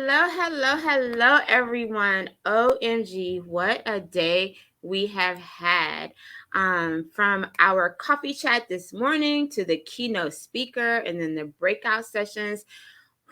Hello, everyone. OMG, what a day we have had. From our coffee chat this morning to the keynote speaker and then the breakout sessions.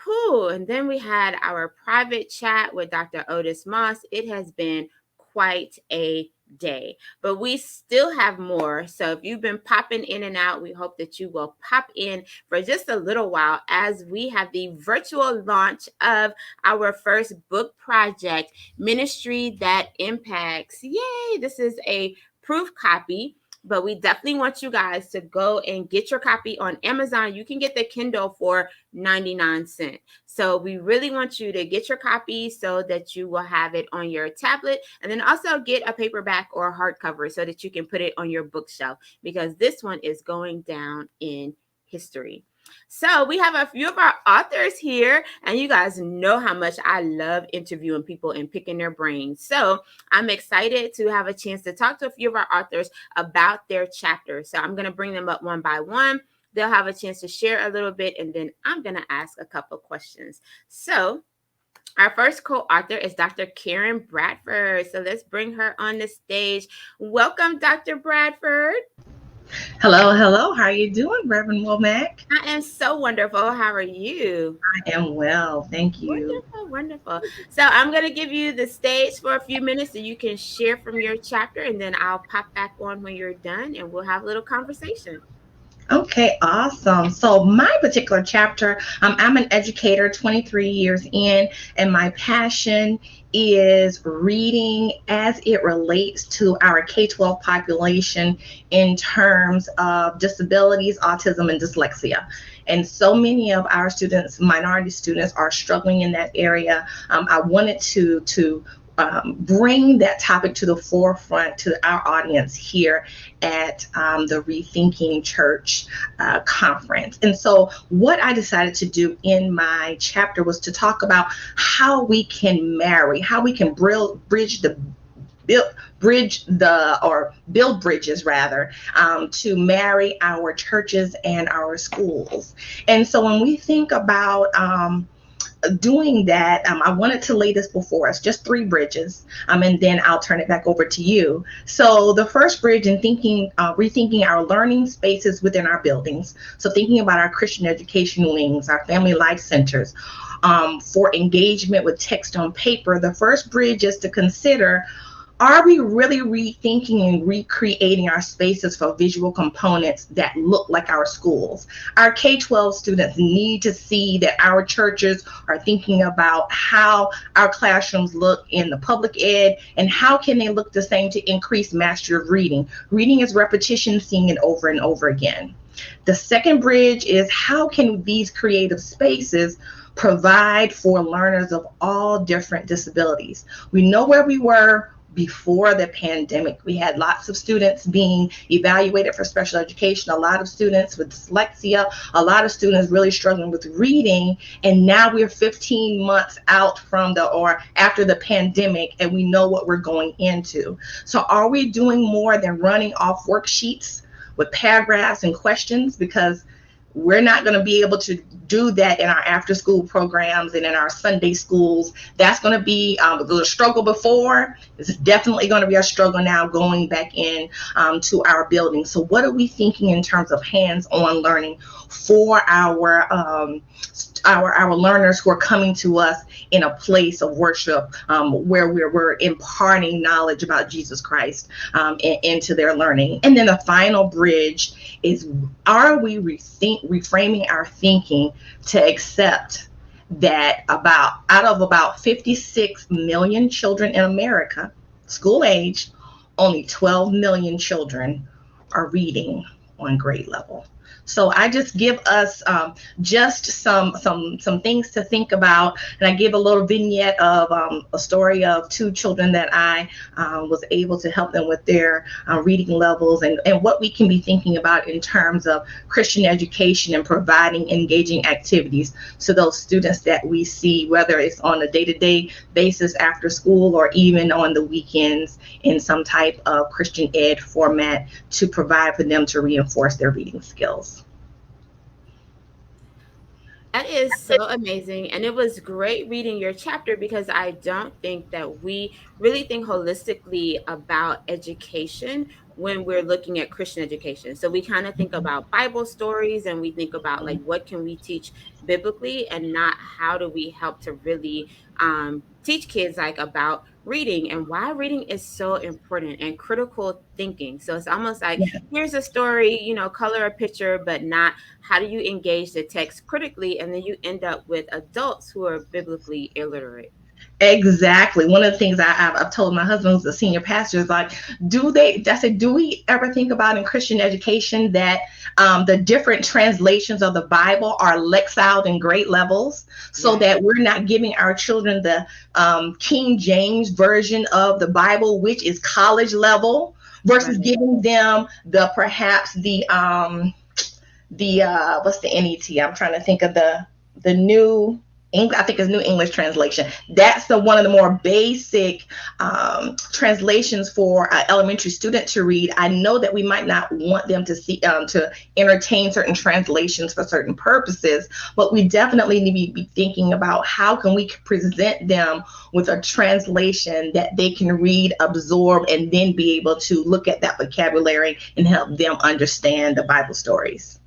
Whew, and then we had our private chat with Dr. Otis Moss. It has been quite a day, but we still have more. So if you've been popping in and out, we hope that you will pop in for just a little while as we have the virtual launch of our first book project, Ministry That Impacts. Yay! This is a proof copy, but we definitely want you guys to go and get your copy on Amazon. You can get the Kindle for 99 cents. So we really want you to get your copy so that you will have it on your tablet, and then also get a paperback or a hardcover so that you can put it on your bookshelf, because this one is going down in history. So we have a few of our authors here, and you guys know how much I love interviewing people and picking their brains. So I'm excited to have a chance to talk to a few of our authors about their chapters. So I'm going to bring them up one by one. They'll have a chance to share a little bit, and then I'm going to ask a couple questions. So our first co-author is Dr. Karen Bradford. So let's bring her on the stage. Welcome, Dr. Bradford. Hello. How are you doing, Reverend Womack? I am so wonderful. How are you? I am well, thank you. Wonderful. So I'm going to give you the stage for a few minutes so you can share from your chapter, and then I'll pop back on when you're done and we'll have a little conversation. Okay, awesome. So my particular chapter, I'm an educator, 23 years in, and my passion is reading as it relates to our K-12 population in terms of disabilities, autism, and dyslexia. And so many of our students, minority students, are struggling in that area. I wanted to bring that topic to the forefront to our audience here at the Rethinking Church conference. And so what I decided to do in my chapter was to talk about how we can marry, how we can bridge the build bridges rather, to marry our churches and our schools. And so when we think about doing that, I wanted to lay this before us, just three bridges, and then I'll turn it back over to you. So the first bridge in rethinking our learning spaces within our buildings. So thinking about our Christian education wings, our family life centers, for engagement with text on paper. The first bridge is to consider, are we really rethinking and recreating our spaces for visual components that look like our schools? Our K-12 students need to see that our churches are thinking about how our classrooms look in the public ed, and how can they look the same to increase mastery of reading. Reading is repetition, seeing it over and over again. The second bridge is, how can these creative spaces provide for learners of all different disabilities? We know where we were before the pandemic. We had lots of students being evaluated for special education, a lot of students with dyslexia, a lot of students really struggling with reading, and now we're 15 months out from or after the pandemic, and we know what we're going into. So are we doing more than running off worksheets with paragraphs and questions? Because we're not going to be able to do that in our after school programs and in our Sunday schools. That's going to be a struggle before. It's definitely going to be a struggle now going back in to our buildings. So what are we thinking in terms of hands-on learning for our learners who are coming to us in a place of worship, where we're imparting knowledge about Jesus Christ into their learning? And then the final bridge is, are we reframing our thinking to accept that out of about 56 million children in America, school age, only 12 million children are reading on grade level. So I just give us just some things to think about, and I give a little vignette of a story of two children that I was able to help them with their reading levels, and what we can be thinking about in terms of Christian education and providing engaging activities to those students that we see, whether it's on a day-to-day basis after school or even on the weekends in some type of Christian ed format, to provide for them to reinforce their reading skills. That is so amazing. And it was great reading your chapter because I don't think that we really think holistically about education when we're looking at Christian education. So we kind of think about Bible stories and we think about like what can we teach biblically and not how do we help to really teach kids like about reading and why reading is so important and critical thinking. So it's almost like here's a story, color a picture, but not how do you engage the text critically, and then you end up with adults who are biblically illiterate. Exactly. One of the things I've told my husband, who's a senior pastor, is like, I said, do we ever think about in Christian education that the different translations of the Bible are lexiled in great levels so Right, that we're not giving our children the King James version of the Bible, which is college level, versus right. giving them perhaps the what's the NET? I'm trying to think of the new English. I think it's New English Translation. That's the one of the more basic translations for an elementary student to read. I know that we might not want them to see to entertain certain translations for certain purposes, but we definitely need to be thinking about how can we present them with a translation that they can read, absorb, and then be able to look at that vocabulary and help them understand the Bible stories.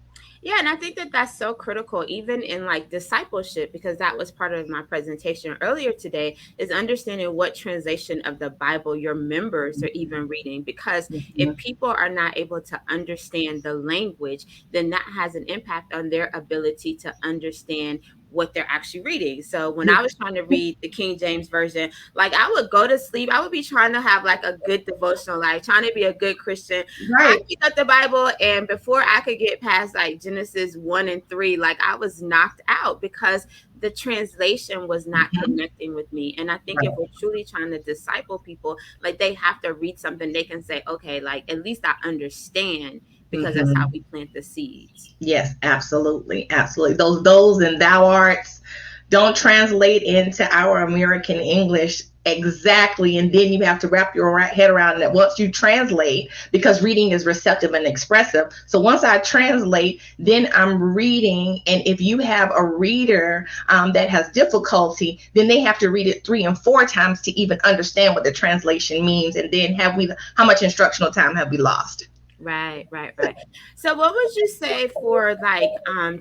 Yeah, and I think that that's so critical, even in like discipleship, because that was part of my presentation earlier today, is understanding what translation of the Bible your members are even reading. Because if Mhm. people are not able to understand the language, then that has an impact on their ability to understand what they're actually reading. So when I was trying to read the King James version, like I would go to sleep. I would be trying to have like a good devotional life, trying to be a good Christian. I Right. picked up the Bible, and before I could get past like Genesis 1 and 3, like I was knocked out because the translation was not Mhm. connecting with me. And I think if Right. we're truly trying to disciple people, like they have to read something they can say, okay, like at least I understand, because that's how Mhm. we plant the seeds. Yes, absolutely, absolutely. Those and thou arts don't translate into our American English exactly, and then you have to wrap your head around that once you translate, because reading is receptive and expressive. So once I translate, then I'm reading, and if you have a reader that has difficulty, then they have to read it 3 and 4 times to even understand what the translation means, and then how much instructional time have we lost? Right, right, right. So what would you say for like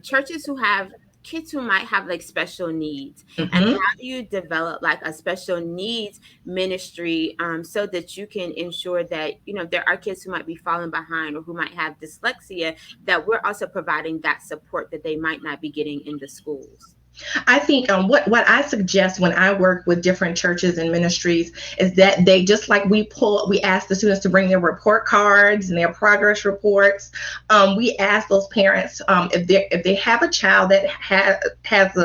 churches who have kids who might have like special needs, and Hmm. how do you develop like a special needs ministry so that you can ensure that there are kids who might be falling behind or who might have dyslexia, that we're also providing that support that they might not be getting in the schools? I think what I suggest when I work with different churches and ministries is that they, just like we ask the students to bring their report cards and their progress reports. We ask those parents if they have a child that has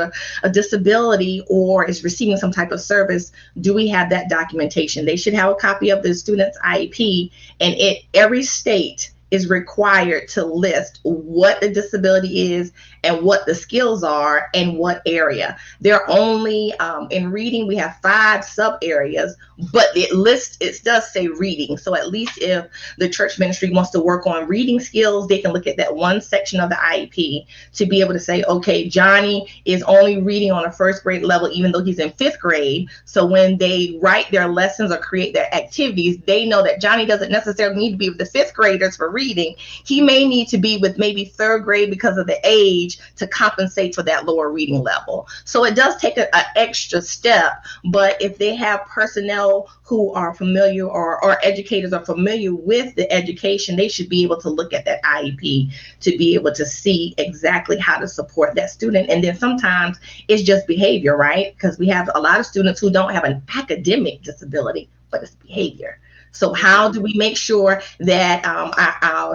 a disability or is receiving some type of service, do we have that documentation? They should have a copy of the student's IEP, and every state is required to list what the disability is and what the skills are and what area. They're only in reading, we have 5 sub areas, but it does say reading. So at least if the church ministry wants to work on reading skills, they can look at that one section of the IEP to be able to say, okay, Johnny is only reading on a first grade level, even though he's in 5th grade. So when they write their lessons or create their activities, they know that Johnny doesn't necessarily need to be with the 5th graders for reading. He may need to be with maybe 3rd grade because of the age to compensate for that lower reading level. So it does take an extra step, but if they have personnel who are familiar, or educators are familiar with the education, they should be able to look at that IEP to be able to see exactly how to support that student. And then sometimes it's just behavior, right? Because we have a lot of students who don't have an academic disability, but it's behavior. So how do we make sure that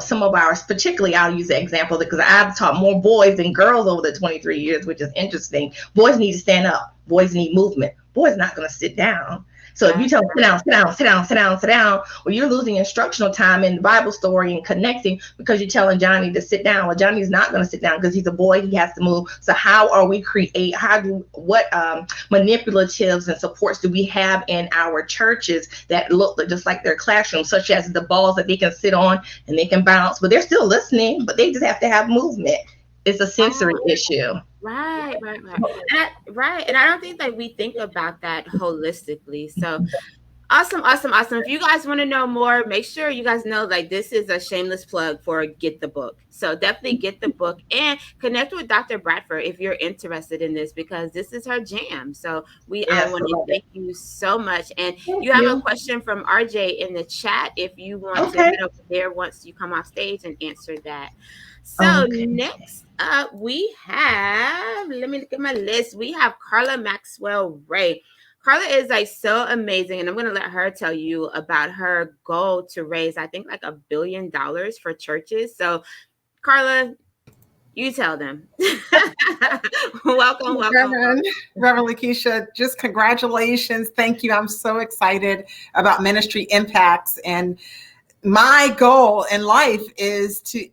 some of ours, particularly I'll use the example because I've taught more boys than girls over the 23 years, which is interesting. Boys need to stand up. Boys need movement. Boys not going to sit down. So if you Right. tell them sit down, sit down, sit down, sit down, sit down, well, you're losing instructional time in the Bible story and connecting because you're telling Johnny to sit down. Well, Johnny's not going to sit down because he's a boy. He has to move. So how are we what manipulatives and supports do we have in our churches that look just like their classrooms, such as the balls that they can sit on and they can bounce, but they're still listening, but they just have to have movement. It's a sensory issue. Right. Right. And I don't think that we think about that holistically. So awesome. If you guys want to know more, make sure you guys know like this is a shameless plug for Get the Book. So definitely get the book and connect with Dr. Bradford if you're interested in this because this is her jam. So we Yes, I want to love it. thank you so much. And Thank you have a you. question from RJ in the chat if you want to Okay. head over there once you come off stage and answer that. So Okay. next up we have, let me look at my list. We have Carla Maxwell Ray. Carla is like so amazing, and I'm gonna let her tell you about her goal to raise, I think, like $1 billion for churches. So, Carla, you tell them. Welcome. Reverend, Reverend LaKesha, just congratulations. Thank you. I'm so excited about ministry impacts. And my goal in life is to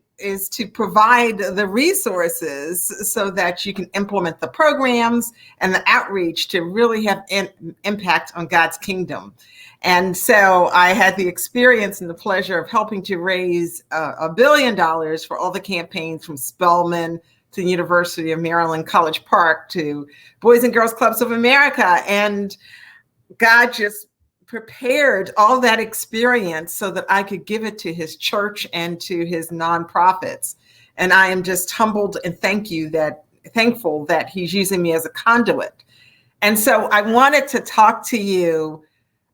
provide the resources so that you can implement the programs and the outreach to really have impact on God's kingdom. And so I had the experience and the pleasure of helping to raise $1 billion for all the campaigns from Spelman to the University of Maryland, College Park, to Boys and Girls Clubs of America. And God just prepared all that experience so that I could give it to his church and to his nonprofits. And I am just humbled and thankful that he's using me as a conduit. And so I wanted to talk to you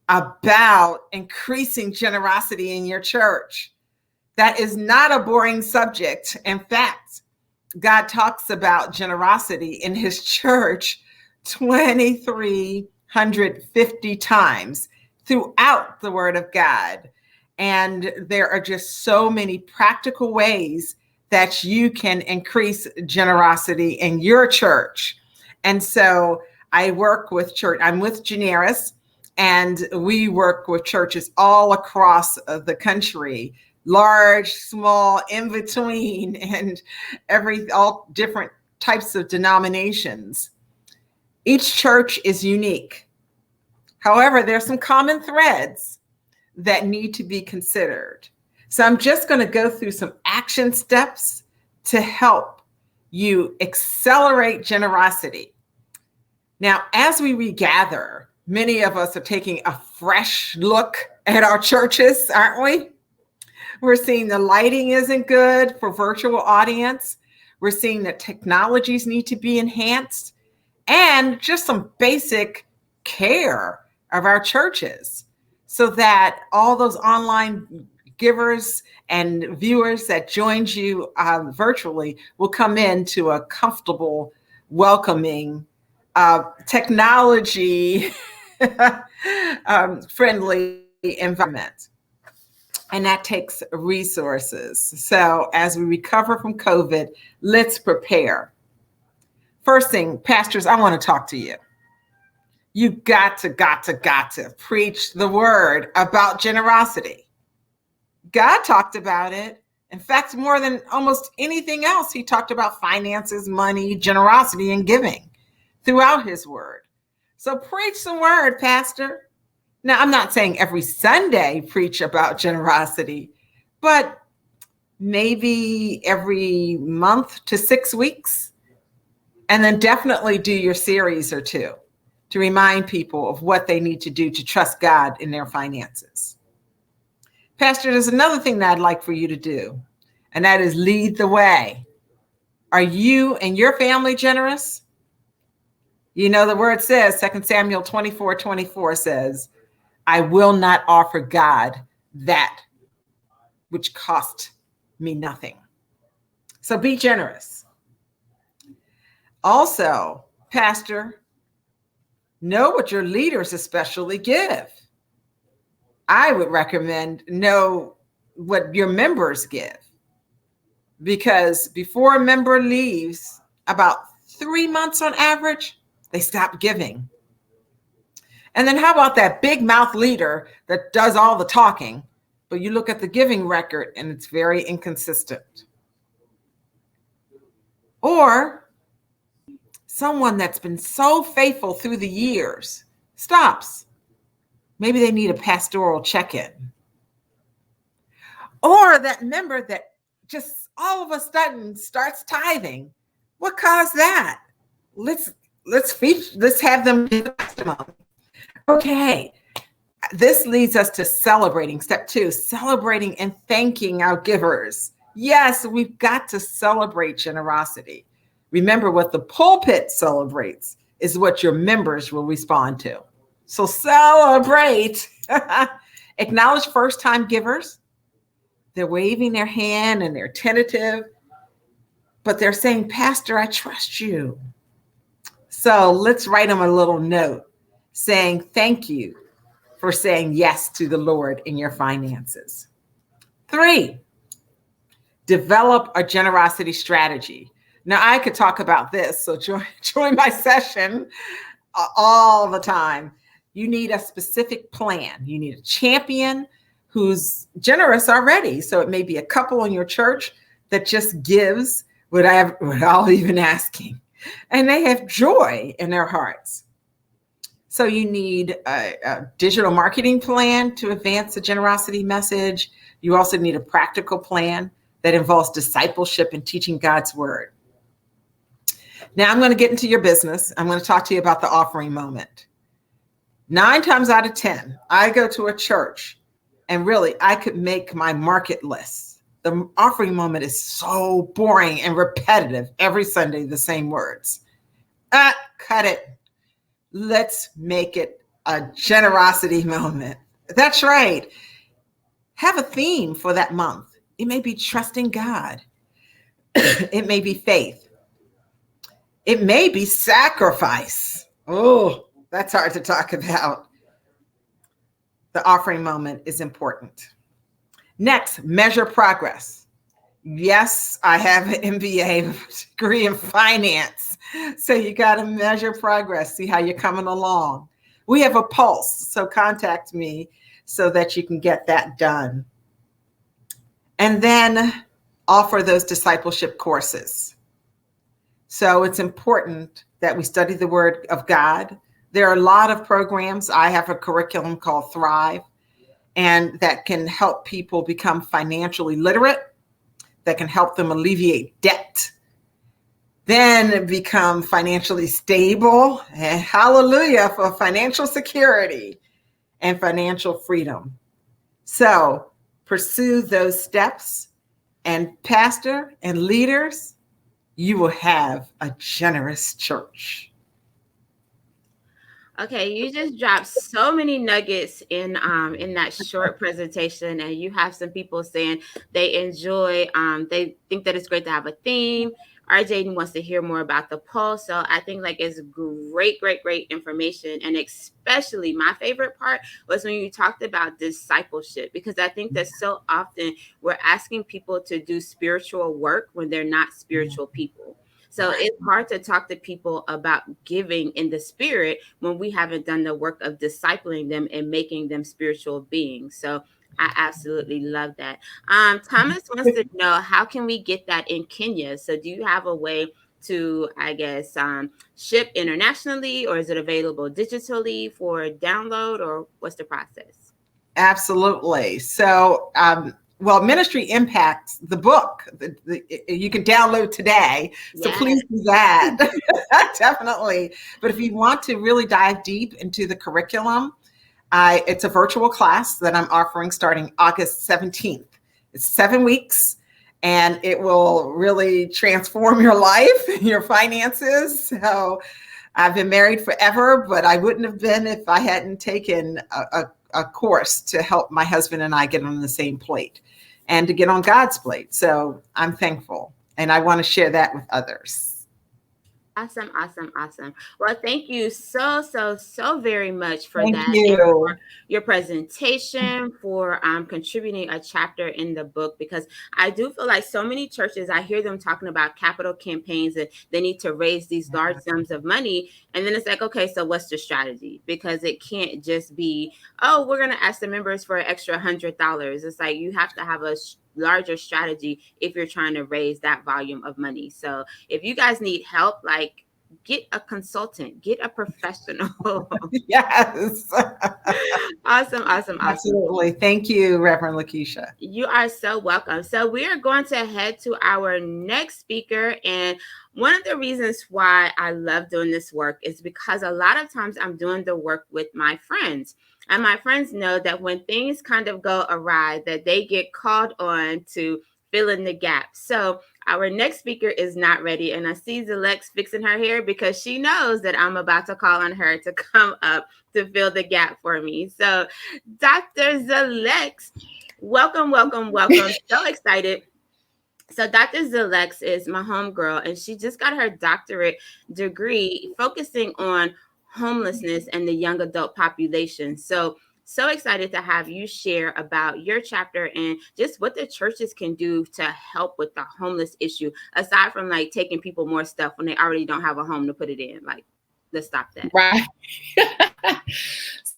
about increasing generosity in your church. That is not a boring subject. In fact, God talks about generosity in his church 2,350 times throughout the Word of God. And there are just so many practical ways that you can increase generosity in your church. And so I work with church, I'm with Generis, and we work with churches all across the country, large, small, in between, and all different types of denominations. Each church is unique. However, there's some common threads that need to be considered. So I'm just going to go through some action steps to help you accelerate generosity. Now, as we regather, many of us are taking a fresh look at our churches, aren't we? We're seeing the lighting isn't good for virtual audience. We're seeing that technologies need to be enhanced and just some basic care of our churches so that all those online givers and viewers that joined you virtually will come into a comfortable, welcoming, technology friendly environment. And that takes resources. So as we recover from COVID, let's prepare. First thing, pastors, I want to talk to you. You got to preach the word about generosity. God talked about it. In fact, more than almost anything else, he talked about finances, money, generosity, and giving throughout his word. So preach the word, pastor. Now, I'm not saying every Sunday preach about generosity, but maybe every month to 6 weeks. And then definitely do your series or two to remind people of what they need to do to trust God in their finances. Pastor, there's another thing that I'd like for you to do, and that is lead the way. Are you and your family generous? You know, the word says, 2 Samuel 24:24 says, I will not offer God that which cost me nothing. So be generous. Also, pastor, know what your leaders especially give. I would recommend know what your members give, because before a member leaves, about 3 months on average, they stop giving. And then how about that big mouth leader that does all the talking, but you look at the giving record and it's very inconsistent? Or someone that's been so faithful through the years stops. Maybe they need a pastoral check-in. Or that member that just all of a sudden starts tithing. What caused that? let's let's have them give testimony. Okay. This leads us to celebrating. Step 2, celebrating and thanking our givers. Yes, we've got to celebrate generosity. Remember, what the pulpit celebrates is what your members will respond to. So celebrate. Acknowledge first-time givers. They're waving their hand and they're tentative, but they're saying, Pastor, I trust you. So let's write them a little note saying thank you for saying yes to the Lord in your finances. 3, develop a generosity strategy. Now, I could talk about this, so join my session all the time. You need a specific plan. You need a champion who's generous already. So it may be a couple in your church that just gives without even asking, and they have joy in their hearts. So you need a digital marketing plan to advance the generosity message. You also need a practical plan that involves discipleship and teaching God's word. Now I'm going to get into your business. I'm going to talk to you about the offering moment. 9 times out of 10, I go to a church and really I could make my market list. The offering moment is so boring and repetitive. Every Sunday, the same words. Cut it. Let's make it a generosity moment. That's right. Have a theme for that month. It may be trusting God. It may be faith. It may be sacrifice. Oh, that's hard to talk about. The offering moment is important. Next, measure progress. Yes, I have an MBA degree in finance. So you got to measure progress, see how you're coming along. We have a pulse, so contact me so that you can get that done. And then offer those discipleship courses. So it's important that we study the Word of God. There are a lot of programs. I have a curriculum called Thrive, and that can help people become financially literate, that can help them alleviate debt, then become financially stable, and hallelujah for financial security and financial freedom. So pursue those steps, and pastor and leaders, you will have a generous church. Okay, you just dropped so many nuggets in that short presentation, and you have some people saying they enjoy they think that it's great to have a theme. RJ wants to hear more about the pulse, so I think like it's great information, and especially my favorite part was when you talked about discipleship, because I think that so often we're asking people to do spiritual work when they're not spiritual people. So it's hard to talk to people about giving in the spirit when we haven't done the work of discipling them and making them spiritual beings. So I absolutely love that. Thomas wants to know, how can we get that in Kenya? So do you have a way to, I guess, ship internationally, or is it available digitally for download, or what's the process? Absolutely. So, well, Ministry Impacts, the book, you can download today. So Yes. please do that. Definitely. But if you want to really dive deep into the curriculum, it's a virtual class that I'm offering starting August 17th. It's 7 weeks, and it will really transform your life, your finances. So I've been married forever, but I wouldn't have been if I hadn't taken a course to help my husband and I get on the same plate and to get on God's plate. So I'm thankful, and I want to share that with others. Awesome. Well, thank you so very much for Thank that, and you. for your presentation, for contributing a chapter in the book, because I do feel like so many churches, I hear them talking about capital campaigns, and they need to raise these large sums of money. And then it's like, okay, so what's the strategy? Because it can't just be, oh, we're going to ask the members for an extra $100. It's like you have to have a larger strategy if you're trying to raise that volume of money. So if you guys need help, like, get a consultant, get a professional. Yes. Awesome, awesome, awesome. Absolutely. Thank you, Reverend LaKesha. You are so welcome. So, we are going to head to our next speaker. And one of the reasons why I love doing this work is because a lot of times I'm doing the work with my friends. And my friends know that when things kind of go awry, that they get called on to fill in the gap. So, our next speaker is not ready. And I see Zalex fixing her hair because she knows that I'm about to call on her to come up to fill the gap for me. So, Dr. Zalex, welcome, welcome, welcome. So excited. So Dr. Zalex is my homegirl, and she just got her doctorate degree focusing on homelessness and the young adult population. So excited to have you share about your chapter and just what the churches can do to help with the homeless issue, aside from like taking people more stuff when they already don't have a home to put it in. Like, let's stop that. Right.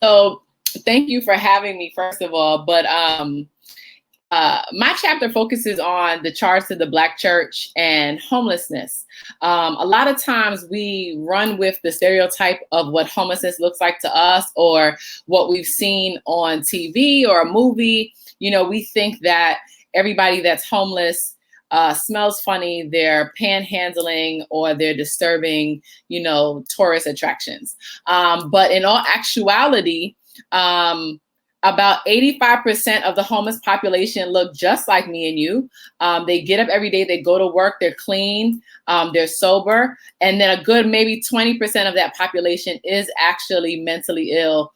So thank you for having me, first of all. But my chapter focuses on the charge to the Black church and homelessness. A lot of times we run with the stereotype of what homelessness looks like to us or what we've seen on TV or a movie. You know, we think that everybody that's homeless smells funny, they're panhandling, or they're disturbing, you know, tourist attractions. But in all actuality, about 85% of the homeless population look just like me and you. They get up every day, they go to work, they're clean, they're sober. And then a good maybe 20% of that population is actually mentally ill,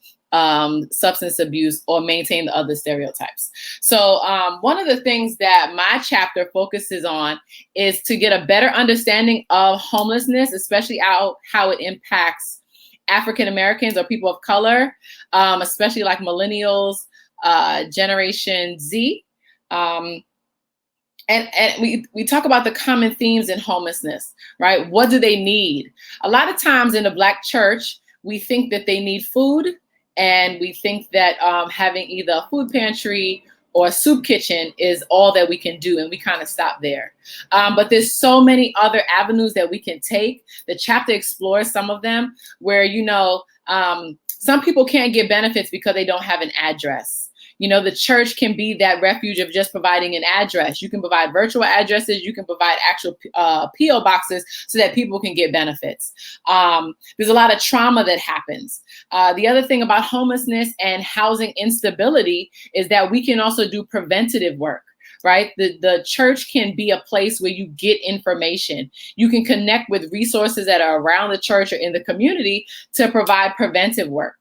substance abuse, or maintain the other stereotypes. So one of the things that my chapter focuses on is to get a better understanding of homelessness, especially how it impacts African Americans or people of color, especially like millennials, Generation Z. And we talk about the common themes in homelessness, right? What do they need? A lot of times in the Black church, we think that they need food, and we think that having either a food pantry or a soup kitchen is all that we can do, and we kind of stop there. But there's so many other avenues that we can take. The chapter explores some of them where, you know, some people can't get benefits because they don't have an address. You know, the church can be that refuge of just providing an address. You can provide virtual addresses. You can provide actual P.O. boxes so that people can get benefits. There's a lot of trauma that happens. The other thing about homelessness and housing instability is that we can also do preventative work. Right? The church can be a place where you get information. You can connect with resources that are around the church or in the community to provide preventive work.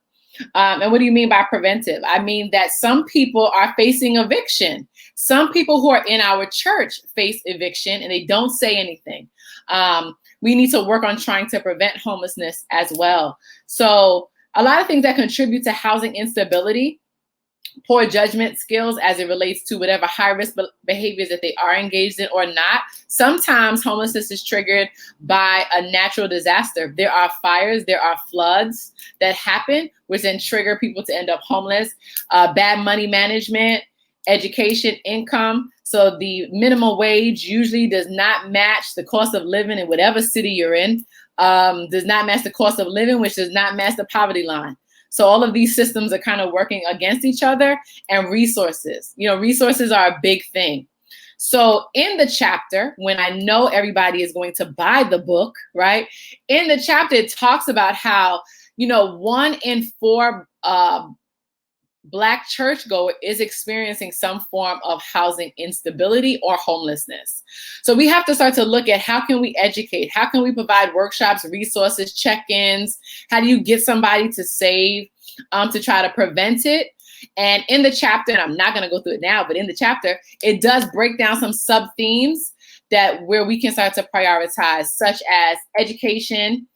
And what do you mean by preventive? I mean that some people are facing eviction. Some people who are in our church face eviction and they don't say anything. We need to work on trying to prevent homelessness as well. So a lot of things that contribute to housing instability: poor judgment skills as it relates to whatever high-risk behaviors that they are engaged in or not. Sometimes homelessness is triggered by a natural disaster. There are fires, there are floods that happen, which then trigger people to end up homeless. Bad money management, education, income. So the minimum wage usually does not match the cost of living in whatever city you're in, does not match the cost of living, which does not match the poverty line. So all of these systems are kind of working against each other. And resources, you know, resources are a big thing. So in the chapter, when I know everybody is going to buy the book, right? In the chapter, it talks about how, you know, 1 in 4 Black churchgoer is experiencing some form of housing instability or homelessness. So we have to start to look at how can we educate? How can we provide workshops, resources, check-ins? How do you get somebody to save to try to prevent it? And in the chapter, and I'm not going to go through it now, but in the chapter, it does break down some sub-themes that where we can start to prioritize, such as education,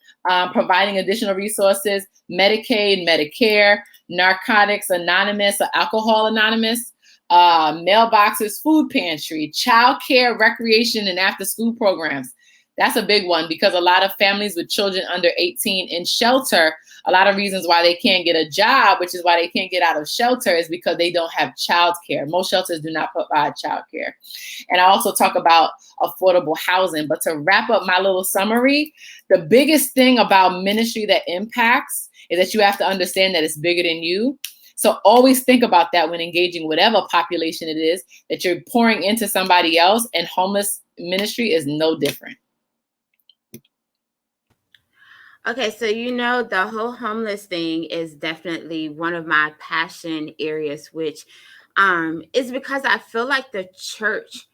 providing additional resources, Medicaid, Medicare, Narcotics Anonymous or Alcohol Anonymous, mailboxes, food pantry, childcare, recreation, and after-school programs. That's a big one, because a lot of families with children under 18 in shelter, a lot of reasons why they can't get a job, which is why they can't get out of shelter, is because they don't have childcare. Most shelters do not provide childcare. And I also talk about affordable housing. But to wrap up my little summary, the biggest thing about ministry that impacts is that you have to understand that it's bigger than you. So always think about that when engaging whatever population it is that you're pouring into somebody else, and homeless ministry is no different. Okay, so the whole homeless thing is definitely one of my passion areas, which is because I feel like the church,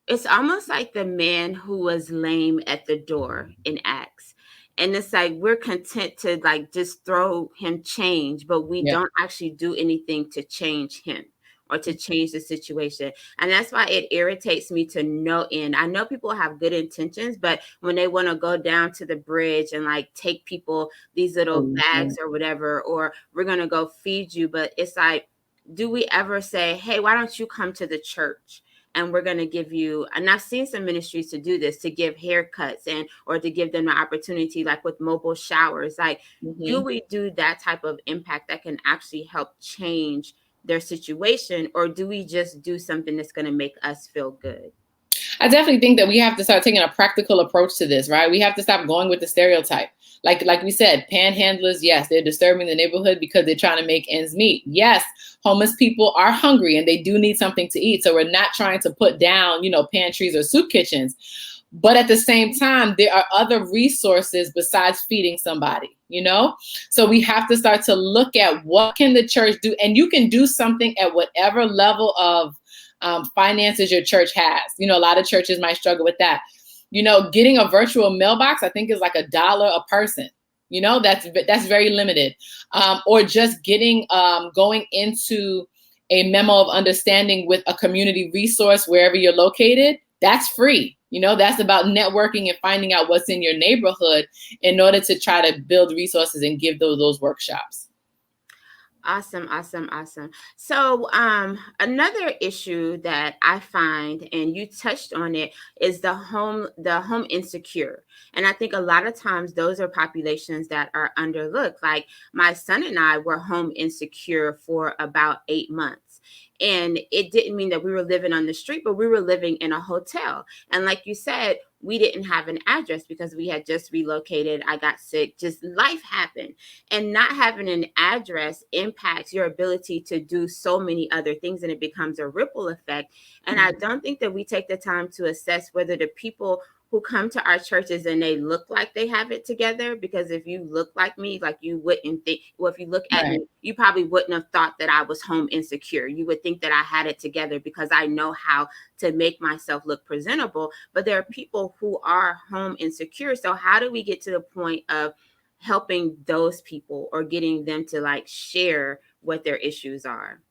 it's almost like the man who was lame at the door in Acts. And it's like we're content to like just throw him change, but we don't actually do anything to change him or to change the situation. And that's why it irritates me to no end. I know people have good intentions, but when they want to go down to the bridge and like take people these little bags or whatever, or we're going to go feed you. But it's like, do we ever say, hey, why don't you come to the church? And we're going to give you, and I've seen some ministries to do this, to give haircuts or to give them the opportunity, like with mobile showers. Like, do we do that type of impact that can actually help change their situation? Or do we just do something that's going to make us feel good? I definitely think that we have to start taking a practical approach to this, right? We have to stop going with the stereotype. Like we said, panhandlers, yes, they're disturbing the neighborhood because they're trying to make ends meet. Yes, homeless people are hungry and they do need something to eat. So we're not trying to put down, pantries or soup kitchens. But at the same time, there are other resources besides feeding somebody, So we have to start to look at what can the church do? And you can do something at whatever level of finances your church has. A lot of churches might struggle with that. Getting a virtual mailbox, I think, is like $1 a person. That's very limited. Or just going into a memo of understanding with a community resource wherever you're located. That's free. That's about networking and finding out what's in your neighborhood in order to try to build resources and give those workshops. Awesome. So another issue that I find, and you touched on it, is the home insecure. And I think a lot of times those are populations that are underlooked. Like my son and I were home insecure for about 8 months. And it didn't mean that we were living on the street, but we were living in a hotel. And like you said, we didn't have an address because we had just relocated. I got sick, just life happened. And not having an address impacts your ability to do so many other things, and it becomes a ripple effect. And I don't think that we take the time to assess whether the people who come to our churches and they look like they have it together, because if you look like me, like you wouldn't think, well, if you look at me, you probably wouldn't have thought that I was home insecure. You would think that I had it together because I know how to make myself look presentable. But there are people who are home insecure. So how do we get to the point of helping those people or getting them to like share what their issues are?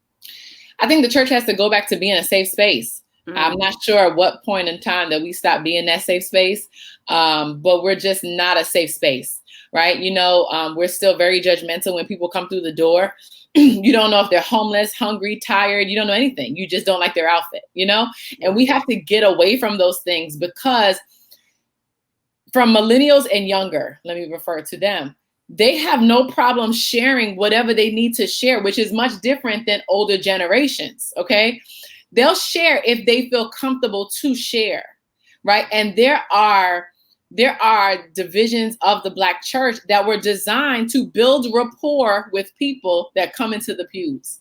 I think the church has to go back to being a safe space. I'm not sure at what point in time that we stop being that safe space, but we're just not a safe space, right? We're still very judgmental when people come through the door. You don't know if they're homeless, hungry, tired. You don't know anything. You just don't like their outfit, And we have to get away from those things, because from millennials and younger, let me refer to them, they have no problem sharing whatever they need to share, which is much different than older generations, okay? They'll share if they feel comfortable to share, right? And there are divisions of the Black church that were designed to build rapport with people that come into the pews.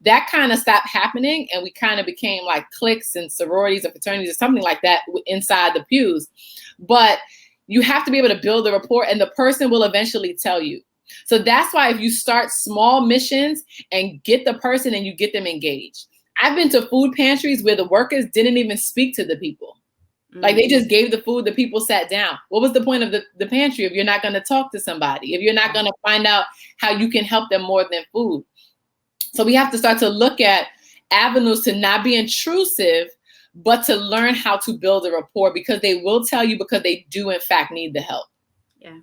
That kind of stopped happening, and we kind of became like cliques and sororities or fraternities or something like that inside the pews. But you have to be able to build the rapport, and the person will eventually tell you. So that's why if you start small missions and get the person and you get them engaged. I've been to food pantries where the workers didn't even speak to the people. Like they just gave the food, the people sat down. What was the point of the pantry if you're not going to talk to somebody, if you're not going to find out how you can help them more than food? So we have to start to look at avenues to not be intrusive, but to learn how to build a rapport, because they will tell you, because they do in fact need the help. Yeah.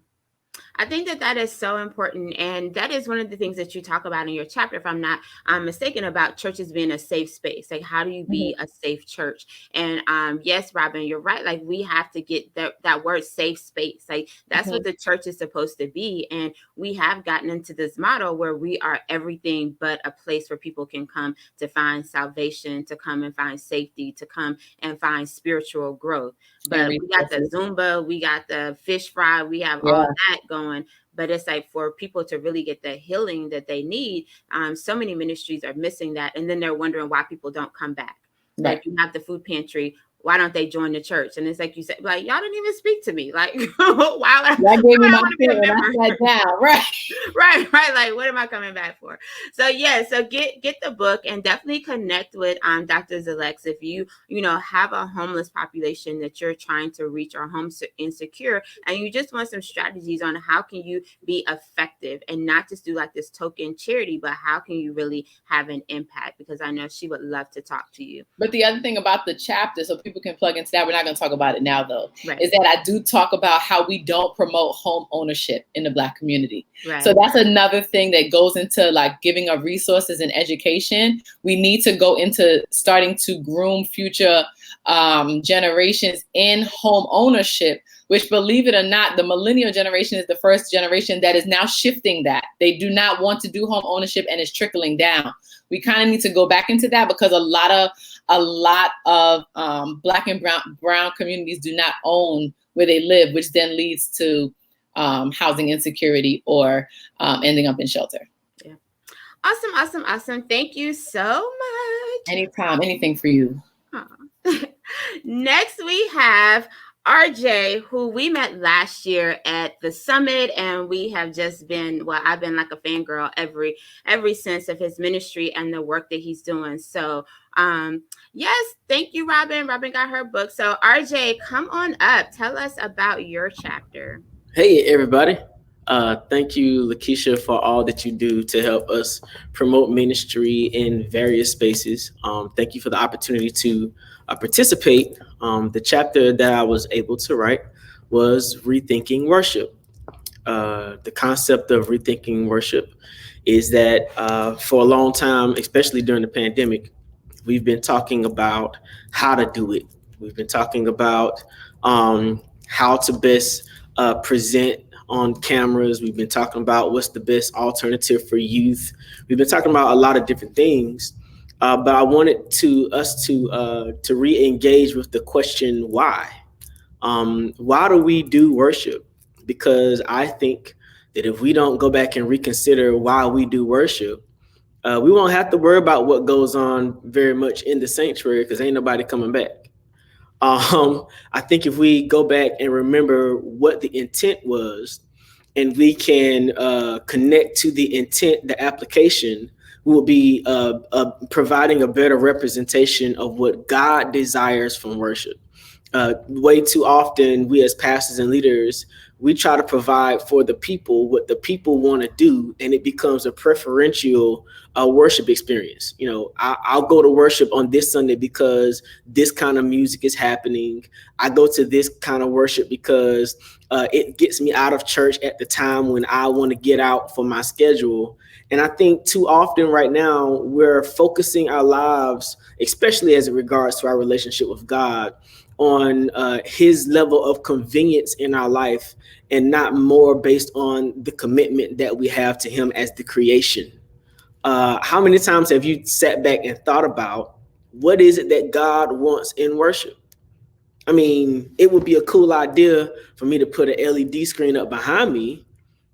I think that that is so important. And that is one of the things that you talk about in your chapter, if I'm not mistaken, about churches being a safe space. Like, how do you be a safe church? And yes, Robin, you're right. Like, we have to get that word safe space. Like, that's what the church is supposed to be. And we have gotten into this model where we are everything but a place where people can come to find salvation, to come and find safety, to come and find spiritual growth. But we got the Zumba, we got the fish fry, we have all that going. But it's like, for people to really get the healing that they need, so many ministries are missing that. And then they're wondering why people don't come back. Right. Like, you have the food pantry. Why don't they join the church? And it's like you said, like, y'all didn't even speak to me. Like, why? Y'all gave me my want to be a member? I sat down. Right. Right. Like, what am I coming back for? So yeah, so get the book and definitely connect with Dr. Zalex if you have a homeless population that you're trying to reach, or home insecure, and you just want some strategies on how can you be effective and not just do like this token charity, but how can you really have an impact? Because I know she would love to talk to you. But the other thing about the chapter, so people can plug into that, we're not going to talk about it now though, Right. is that I do talk about how we don't promote home ownership in the Black community. Right. So that's another thing that goes into like giving of resources and education. We need to go into starting to groom future generations in home ownership, which, believe it or not, the millennial generation is the first generation that is now shifting that. They do not want to do home ownership, and it's trickling down. We kind of need to go back into that, because a lot of Black and brown communities do not own where they live, which then leads to housing insecurity or ending up in shelter. Yeah. Awesome. Thank you so much. Anytime, anything for you. Next, we have RJ, who we met last year at the summit, and we have just been, well, I've been like a fangirl every since of his ministry and the work that he's doing. So yes, thank you, Robin. Robin got her book. So RJ, come on up. Tell us about your chapter. Hey, everybody. Thank you, LaKesha, for all that you do to help us promote ministry in various spaces. Thank you for the opportunity to participate. The chapter that I was able to write was Rethinking Worship. The concept of rethinking worship is that for a long time, especially during the pandemic, we've been talking about how to do it. We've been talking about how to best present on cameras. We've been talking about what's the best alternative for youth. We've been talking about a lot of different things, but I wanted us to re-engage with the question, why? Why do we do worship? Because I think that if we don't go back and reconsider why we do worship, we won't have to worry about what goes on very much in the sanctuary, because ain't nobody coming back. I think if we go back and remember what the intent was, and we can connect to the intent, the application, we will be providing a better representation of what God desires from worship. Way too often, we as pastors and leaders, we try to provide for the people what the people want to do, and it becomes a preferential worship experience. You know, I'll go to worship on this Sunday because this kind of music is happening. I go to this kind of worship because it gets me out of church at the time when I want to get out for my schedule. And I think too often right now, we're focusing our lives, especially as it regards to our relationship with God, on his level of convenience in our life, and not more based on the commitment that we have to him as the creation. How many times have you sat back and thought about what is it that God wants in worship? I mean, it would be a cool idea for me to put an LED screen up behind me,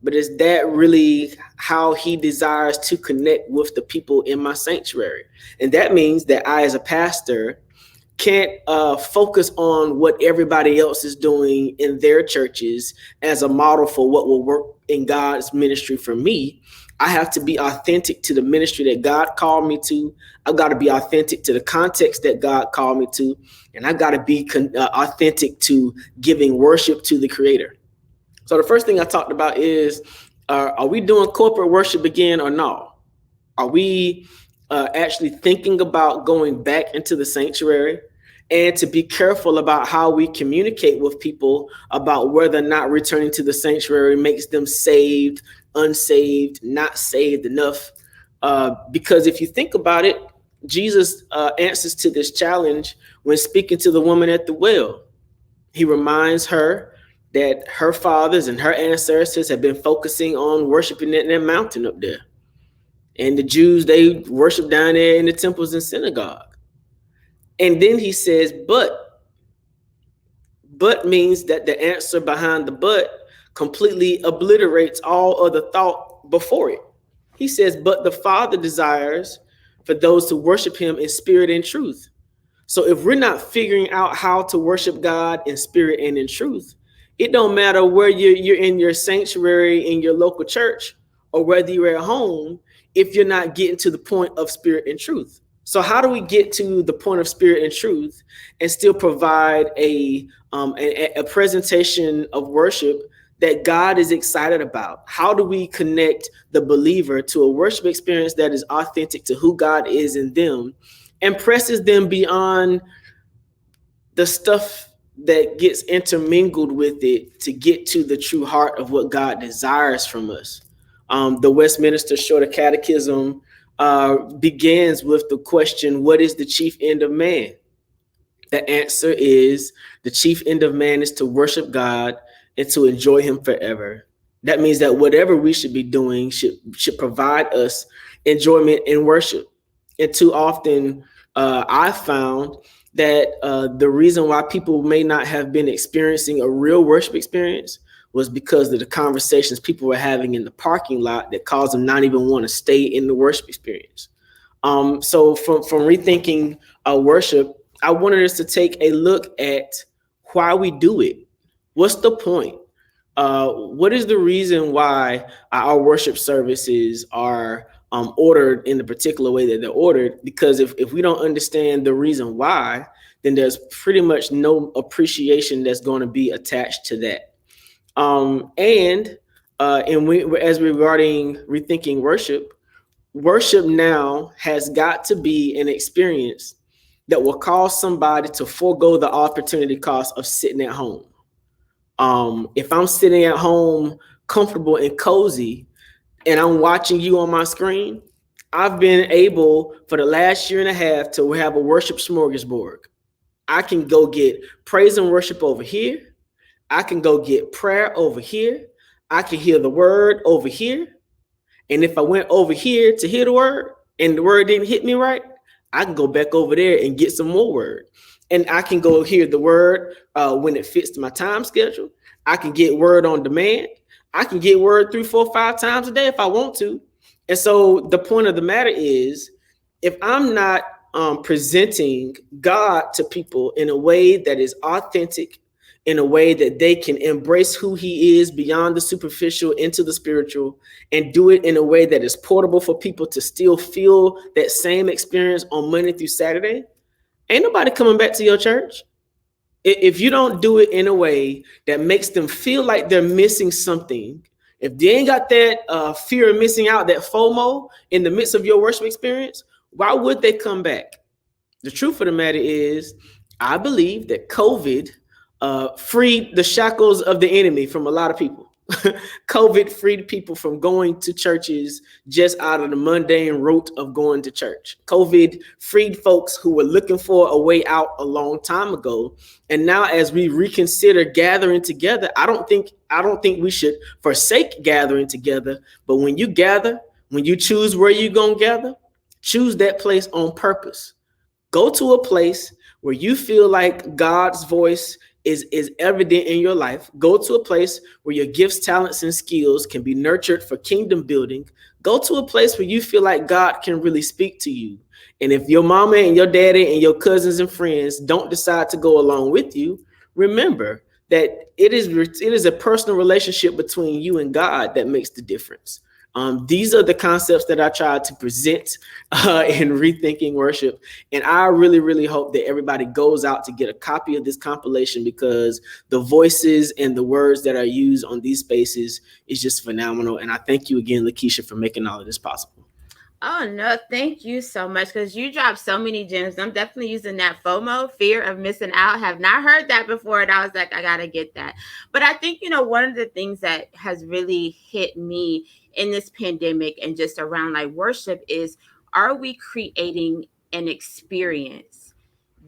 but is that really how he desires to connect with the people in my sanctuary? And that means that I, as a pastor, can't focus on what everybody else is doing in their churches as a model for what will work in God's ministry for me. I have to be authentic to the ministry that God called me to. I've got to be authentic to the context that God called me to. And I've got to be authentic to giving worship to the Creator. So the first thing I talked about is, are we doing corporate worship again or no? Are we actually thinking about going back into the sanctuary and to be careful about how we communicate with people about whether or not returning to the sanctuary makes them saved, unsaved, not saved enough. Because if you think about it, Jesus answers to this challenge when speaking to the woman at the well. He reminds her that her fathers and her ancestors have been focusing on worshiping at that mountain up there. And the Jews, they worship down there in the temples and synagogue. And then he says, but means that the answer behind the but completely obliterates all other thought before it. He says, but the Father desires for those to worship him in spirit and truth. So if we're not figuring out how to worship God in spirit and in truth, it don't matter where you're in your sanctuary in your local church or whether you're at home if you're not getting to the point of spirit and truth. So how do we get to the point of spirit and truth and still provide a presentation of worship that God is excited about? How do we connect the believer to a worship experience that is authentic to who God is in them and presses them beyond the stuff that gets intermingled with it to get to the true heart of what God desires from us? The Westminster Shorter Catechism begins with the question, what is the chief end of man? The answer is the chief end of man is to worship God and to enjoy him forever. That means that whatever we should be doing should provide us enjoyment and worship. And too often I found that the reason why people may not have been experiencing a real worship experience was because of the conversations people were having in the parking lot that caused them not even want to stay in the worship experience. So from rethinking worship, I wanted us to take a look at why we do it. What's the point? What is the reason why our worship services are ordered in the particular way that they're ordered? Because if we don't understand the reason why, then there's pretty much no appreciation that's going to be attached to that. As we're regarding rethinking worship, worship now has got to be an experience that will cause somebody to forego the opportunity cost of sitting at home. If I'm sitting at home comfortable and cozy and I'm watching you on my screen, I've been able for the last year and a half to have a worship smorgasbord. I can go get praise and worship over here. I can go get prayer over here. I can hear the word over here. And if I went over here to hear the word and the word didn't hit me right, I can go back over there and get some more word. And I can go hear the word when it fits my time schedule. I can get word on demand. I can get word 3, 4, 5 times a day if I want to. And so the point of the matter is, if I'm not presenting God to people in a way that is authentic, in a way that they can embrace who he is beyond the superficial into the spiritual, and do it in a way that is portable for people to still feel that same experience on Monday through Saturday, ain't nobody coming back to your church. If you don't do it in a way that makes them feel like they're missing something, if they ain't got that fear of missing out, that FOMO in the midst of your worship experience, why would they come back? The truth of the matter is, I believe that COVID freed the shackles of the enemy from a lot of people. COVID freed people from going to churches just out of the mundane route of going to church. COVID freed folks who were looking for a way out a long time ago. And now as we reconsider gathering together, I don't think we should forsake gathering together. But when you gather, when you choose where you're going to gather, choose that place on purpose. Go to a place where you feel like God's voice is evident in your life. Go to a place where your gifts, talents, and skills can be nurtured for kingdom building. Go to a place where you feel like God can really speak to you. And if your mama and your daddy and your cousins and friends don't decide to go along with you, remember that it is a personal relationship between you and God that makes the difference. These are the concepts that I tried to present in Rethinking Worship. And I really, really hope that everybody goes out to get a copy of this compilation, because the voices and the words that are used on these spaces is just phenomenal. And I thank you again, LaKesha, for making all of this possible. Oh no, thank you so much because you dropped so many gems. I'm definitely using that FOMO, fear of missing out. Have not heard that before, and I was like, I gotta get that. But I think one of the things that has really hit me in this pandemic and just around like worship is, are we creating an experience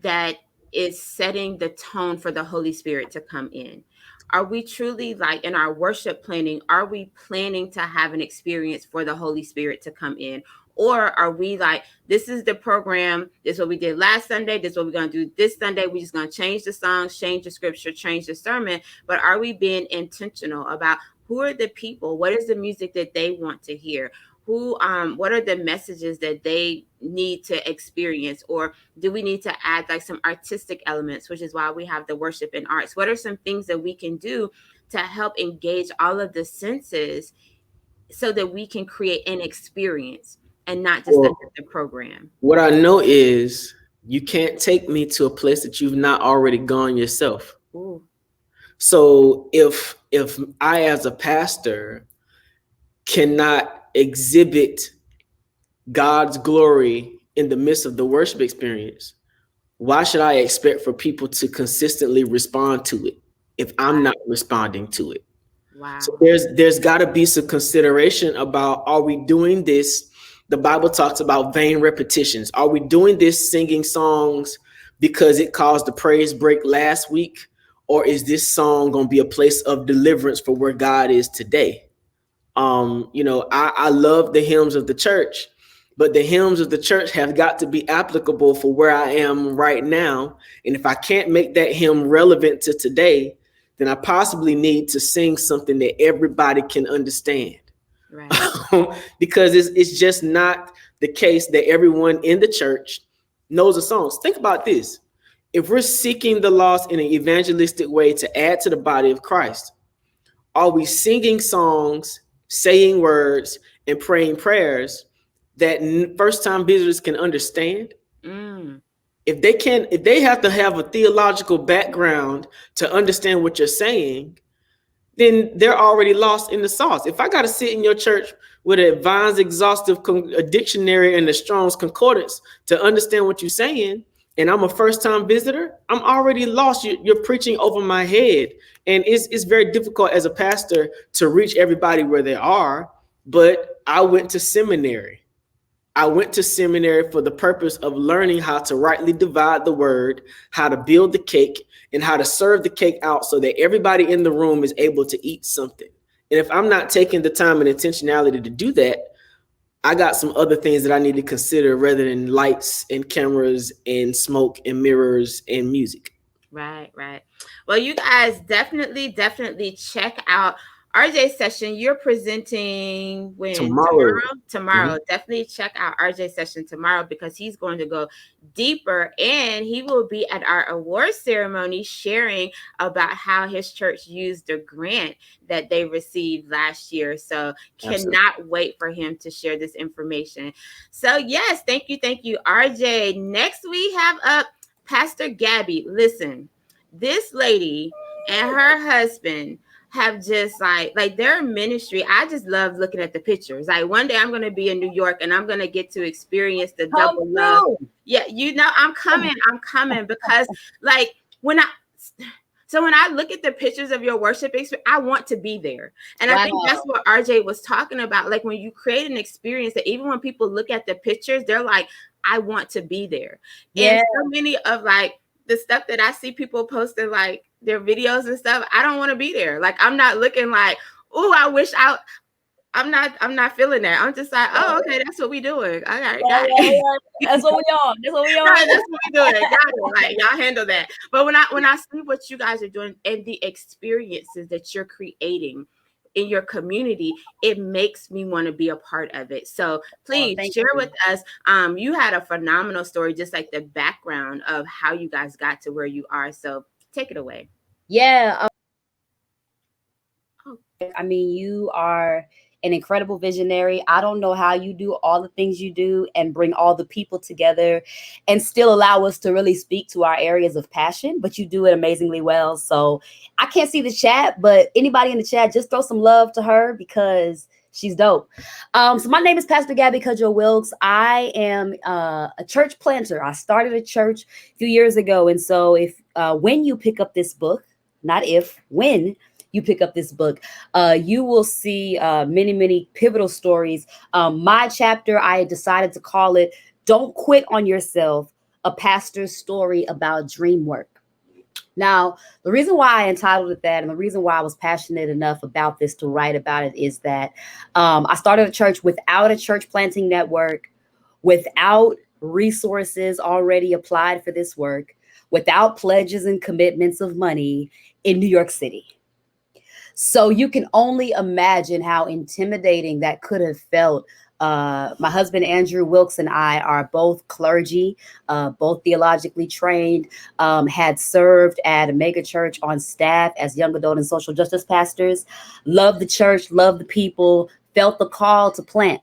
that is setting the tone for the Holy Spirit to come in? Are we truly, like, in our worship planning, are we planning to have an experience for the Holy Spirit to come in? Or are we like, this is the program, this is what we did last Sunday, this is what we're going to do this Sunday, we're just going to change the songs, change the scripture, change the sermon? But are we being intentional about who are the people? What is the music that they want to hear? What are the messages that they need to experience? Or do we need to add like some artistic elements, which is why we have the worship and arts? What are some things that we can do to help engage all of the senses so that we can create an experience and not just Well, the program? what I know is you can't take me to a place that you've not already gone yourself. Ooh. So if I as a pastor cannot exhibit God's glory in the midst of the worship experience, why should I expect for people to consistently respond to it if I'm not responding to it? Wow. So there's got to be some consideration about, are we doing this? The Bible talks about vain repetitions. Are we doing this singing songs because it caused the praise break last week? Or is this song going to be a place of deliverance for where God is today? I love the hymns of the church, but the hymns of the church have got to be applicable for where I am right now. And if I can't make that hymn relevant to today, then I possibly need to sing something that everybody can understand. Right. Because it's just not the case that everyone in the church knows the songs. Think about this. If we're seeking the lost in an evangelistic way to add to the body of Christ, are we singing songs, saying words, and praying prayers that first-time visitors can understand? If they have to have a theological background to understand what you're saying, then they're already lost in the sauce. If I got to sit in your church with a Vine's exhaustive a dictionary and the Strong's Concordance to understand what you're saying, and I'm a first-time visitor, I'm already lost. You're preaching over my head. And it's very difficult as a pastor to reach everybody where they are. But I went to seminary. I went to seminary for the purpose of learning how to rightly divide the word, how to build the cake, and how to serve the cake out so that everybody in the room is able to eat something. And if I'm not taking the time and intentionality to do that, I got some other things that I need to consider rather than lights and cameras and smoke and mirrors and music. Right. Well, you guys definitely check out RJ's session. You're presenting when? Tomorrow. Tomorrow. Definitely check out RJ's session tomorrow because he's going to go deeper, and he will be at our award ceremony sharing about how his church used the grant that they received last year. So cannot wait for him to share this information. So yes, thank you, RJ. Next we have up Pastor Gabby. Listen, this lady and her husband have just like their ministry. I just love looking at the pictures. Like one day I'm going to be in New York and I'm going to get to experience the double love. Yeah, I'm coming because like when I look at the pictures of your worship experience, I want to be there. And I think that's what RJ was talking about. Like when you create an experience that even when people look at the pictures, they're like, I want to be there. Yeah. And so many of like the stuff that I see people posting, like their videos and stuff, I don't want to be there. Like I'm not looking like, oh, I wish I'm not feeling that. I'm just like, oh, okay, that's what we doing. All right, got it. That's what we on. That's what we on. Right, that's what we doing. Got it. Like y'all handle that. But when I see what you guys are doing and the experiences that you're creating in your community, it makes me want to be a part of it. So please share with us. You had a phenomenal story, just like the background of how you guys got to where you are. So take it away. Yeah. I mean, you are an incredible visionary. I don't know how you do all the things you do and bring all the people together and still allow us to really speak to our areas of passion, but you do it amazingly well. So I can't see the chat, but anybody in the chat, just throw some love to her because She's dope. So my name is Pastor Gabby Cudjoe Wilkes. I am a church planter. I started a church a few years ago. And so if when you pick up this book, not if, when you pick up this book, you will see many, many pivotal stories. My chapter, I had decided to call it Don't Quit on Yourself, a pastor's story about dream work. Now, the reason why I entitled it that and the reason why I was passionate enough about this to write about it is that I started a church without a church planting network, without resources already applied for this work, without pledges and commitments of money in New York City. So you can only imagine how intimidating that could have felt. My husband, Andrew Wilkes, and I are both clergy, both theologically trained, had served at a mega church on staff as young adult and social justice pastors, loved the church, loved the people, felt the call to plant.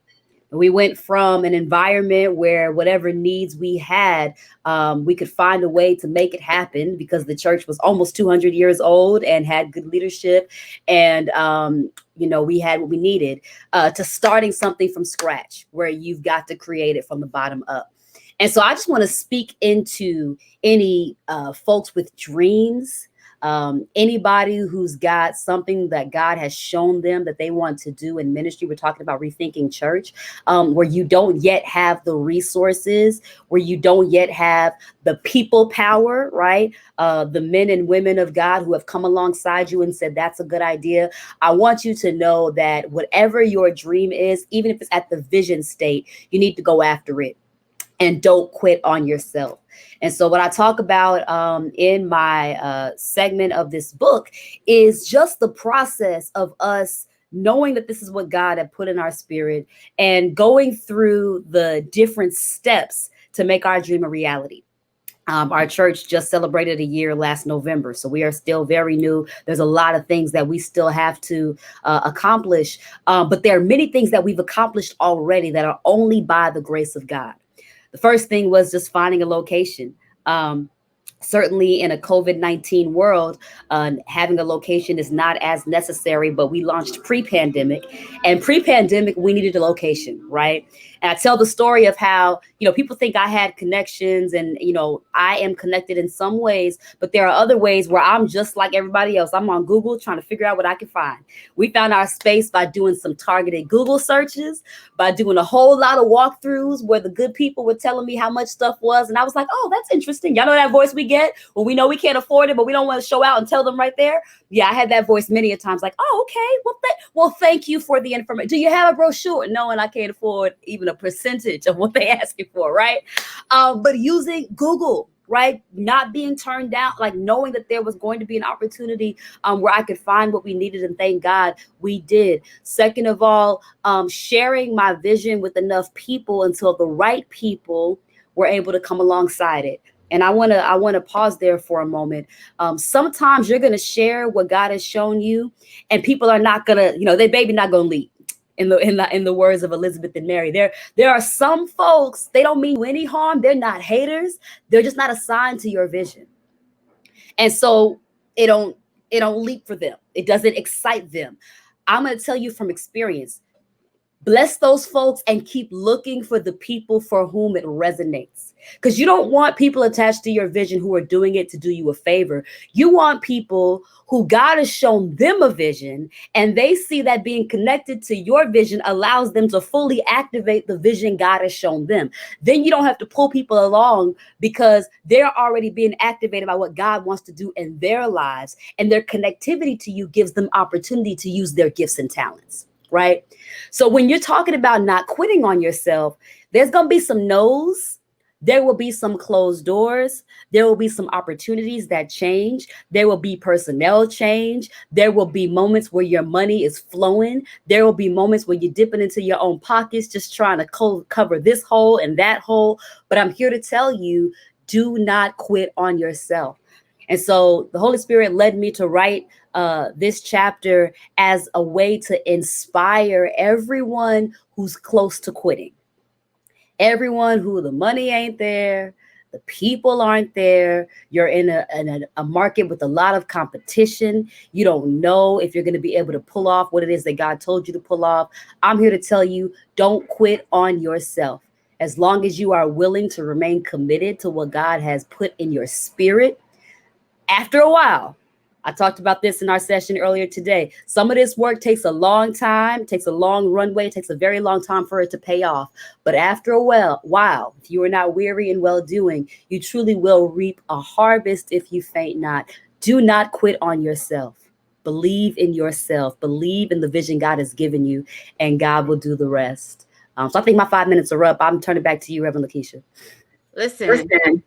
We went from an environment where whatever needs we had, we could find a way to make it happen because the church was almost 200 years old and had good leadership. And, we had what we needed, to starting something from scratch where you've got to create it from the bottom up. And so I just want to speak into any folks with dreams, anybody who's got something that God has shown them that they want to do in ministry. We're talking about rethinking church, where you don't yet have the resources, where you don't yet have the people power, right? The men and women of God who have come alongside you and said, that's a good idea. I want you to know that whatever your dream is, even if it's at the vision state, you need to go after it. And don't quit on yourself. And so what I talk about in my segment of this book is just the process of us knowing that this is what God had put in our spirit and going through the different steps to make our dream a reality. Our church just celebrated a year last November, so we are still very new. There's a lot of things that we still have to accomplish, but there are many things that we've accomplished already that are only by the grace of God. The first thing was just finding a location. Certainly in a COVID-19 world, having a location is not as necessary, but we launched pre-pandemic, and pre-pandemic, we needed a location, right? And I tell the story of how, people think I had connections and, I am connected in some ways, but there are other ways where I'm just like everybody else. I'm on Google trying to figure out what I can find. We found our space by doing some targeted Google searches, by doing a whole lot of walkthroughs where the good people were telling me how much stuff was. And I was like, oh, that's interesting. Y'all know that voice we get when we know we can't afford it, but we don't want to show out and tell them right there. Yeah, I had that voice many a times like, oh, okay, well, thank you for the information. Do you have a brochure? No, and I can't afford even a percentage of what they asking for, right? But using Google, right? Not being turned down, like knowing that there was going to be an opportunity where I could find what we needed, and thank God we did. Second of all, sharing my vision with enough people until the right people were able to come alongside it. And I want to pause there for a moment. Sometimes you're going to share what God has shown you, and people are not going to, they baby not going to leave. In the words of Elizabeth and Mary, there are some folks, they don't mean you any harm. They're not haters. They're just not assigned to your vision. And so it don't leap for them. It doesn't excite them. I'm going to tell you from experience, bless those folks and keep looking for the people for whom it resonates. Because you don't want people attached to your vision who are doing it to do you a favor. You want people who God has shown them a vision, and they see that being connected to your vision allows them to fully activate the vision God has shown them. Then you don't have to pull people along because they're already being activated by what God wants to do in their lives, and their connectivity to you gives them opportunity to use their gifts and talents. Right? So when you're talking about not quitting on yourself, there's going to be some no's. There will be some closed doors. There will be some opportunities that change. There will be personnel change. There will be moments where your money is flowing. There will be moments where you're dipping into your own pockets, just trying to cover this hole and that hole. But I'm here to tell you, do not quit on yourself. And so the Holy Spirit led me to write this chapter as a way to inspire everyone who's close to quitting. Everyone who the money ain't there, The people aren't there. You're in a market with a lot of competition. You don't know if you're going to be able to pull off what it is that God told you to pull off. I'm here to tell you, don't quit on yourself. As long as you are willing to remain committed to what God has put in your spirit, after a while, I talked about this in our session earlier today. Some of this work takes a long time, takes a long runway, takes a very long time for it to pay off. But after a while, if you are not weary in well-doing, you truly will reap a harvest if you faint not. Do not quit on yourself. Believe in yourself. Believe in the vision God has given you, and God will do the rest. So I think my 5 minutes are up. I'm turning back to you, Reverend LaKesha. Listen,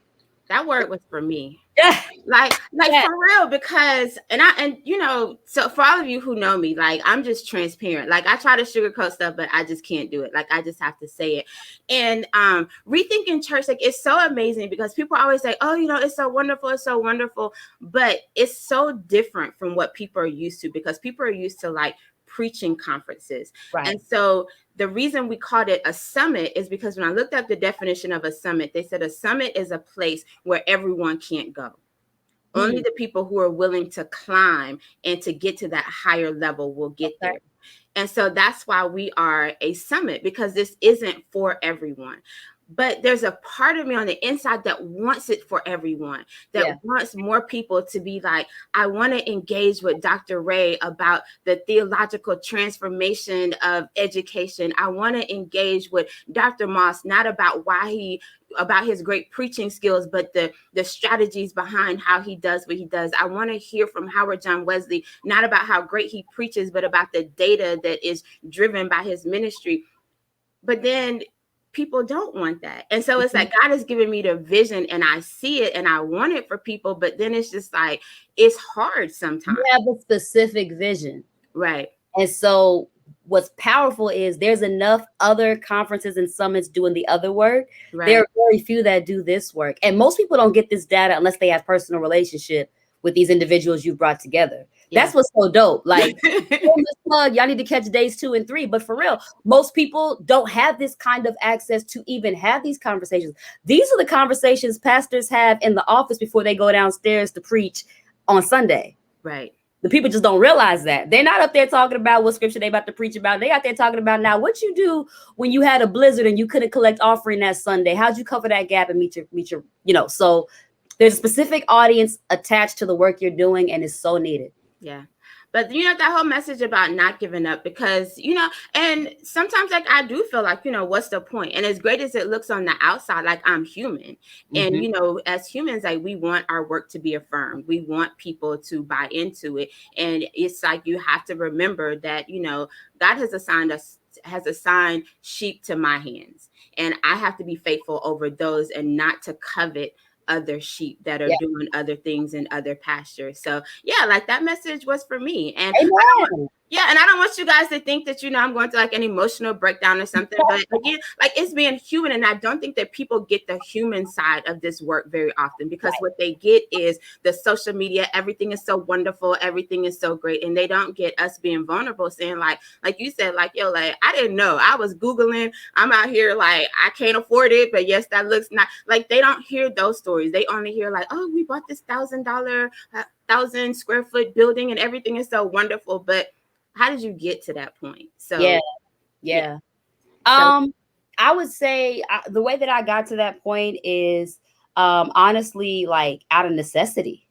that word was for me. Yeah. Like for real, because and you know, so for all of you who know me, like I'm just transparent. Like I try to sugarcoat stuff, but I just can't do it. Like I just have to say it. And rethinking church, like it's so amazing because people always say, oh, you know, it's so wonderful, but it's so different from what people are used to, because people are used to like preaching conferences. Right. And so the reason we called it a summit is because when I looked up the definition of a summit, they said a summit is a place where everyone can't go. Only the people who are willing to climb and to get to that higher level will get there. And so that's why we are a summit, because this isn't for everyone. But there's a part of me on the inside that wants it for everyone, that wants more people to be like, I want to engage with Dr. Ray about the theological transformation of education. I want to engage with Dr. Moss, not about about his great preaching skills, but the strategies behind how he does what he does. I want to hear from Howard John Wesley, not about how great he preaches, but about the data that is driven by his ministry. But then people don't want that. And so it's like God has given me the vision and I see it and I want it for people, but then it's just like, it's hard sometimes. You have a specific vision. Right. And so what's powerful is there's enough other conferences and summits doing the other work. Right. There are very few that do this work. And most people don't get this data unless they have personal relationship with these individuals you brought together. Yeah. That's what's so dope. Like, plug, y'all need to catch days 2 and 3. But for real, most people don't have this kind of access to even have these conversations. These are the conversations pastors have in the office before they go downstairs to preach on Sunday. Right. The people just don't realize that. They're not up there talking about what scripture they about to preach about. They out there talking about now what you do when you had a blizzard and you couldn't collect offering that Sunday. How'd you cover that gap and meet your, you know, so there's a specific audience attached to the work you're doing, and it's so needed. Yeah. But, you know, that whole message about not giving up, because, you know, and sometimes like I do feel like, you know, what's the point? And as great as it looks on the outside, like I'm human. And, you know, as humans, like we want our work to be affirmed. We want people to buy into it. And it's like you have to remember that, you know, God has assigned sheep to my hands. And I have to be faithful over those and not to covet other sheep that are doing other things in other pastures. So yeah, like that message was for me. And I don't want you guys to think that, you know, I'm going through like an emotional breakdown or something, but again, like it's being human. And I don't think that people get the human side of this work very often, because what they get is the social media, everything is so wonderful, everything is so great. And they don't get us being vulnerable, saying like you said, like, yo, like, I didn't know, I was Googling, I'm out here, like, I can't afford it, but yes, that looks not like, they don't hear those stories. They only hear like, oh, we bought this $1,000 square foot building and everything is so wonderful. But how did you get to that point? So yeah. I would say the way that I got to that point is honestly, like out of necessity.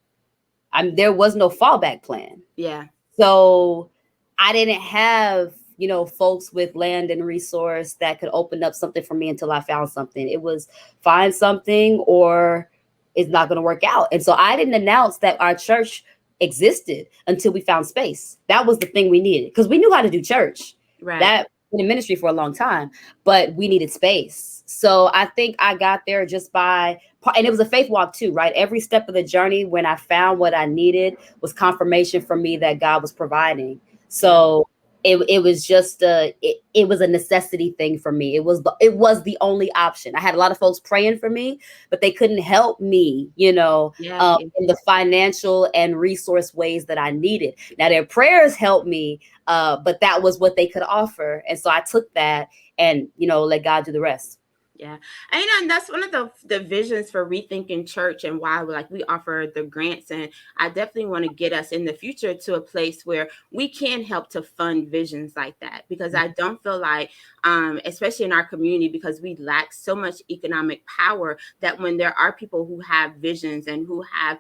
There was no fallback plan. Yeah. So I didn't have, you know, folks with land and resource that could open up something for me until I found something. It was find something or it's not going to work out. And so I didn't announce that our church existed until we found space. That was the thing we needed, because we knew how to do church. Right. That been in ministry for a long time, but we needed space. So I think I got there just by, and it was a faith walk too, right? Every step of the journey, when I found what I needed, was confirmation for me that God was providing. So it was just it was a necessity thing for me. It was the only option. I had a lot of folks praying for me, but they couldn't help me, you know, in the financial and resource ways that I needed. Now their prayers helped me, but that was what they could offer. And so I took that and, you know, let God do the rest. Yeah. And, and that's one of the visions for Rethinking Church, and why we offer the grants. And I definitely want to get us in the future to a place where we can help to fund visions like that, because I don't feel like, especially in our community, because we lack so much economic power, that when there are people who have visions and who have,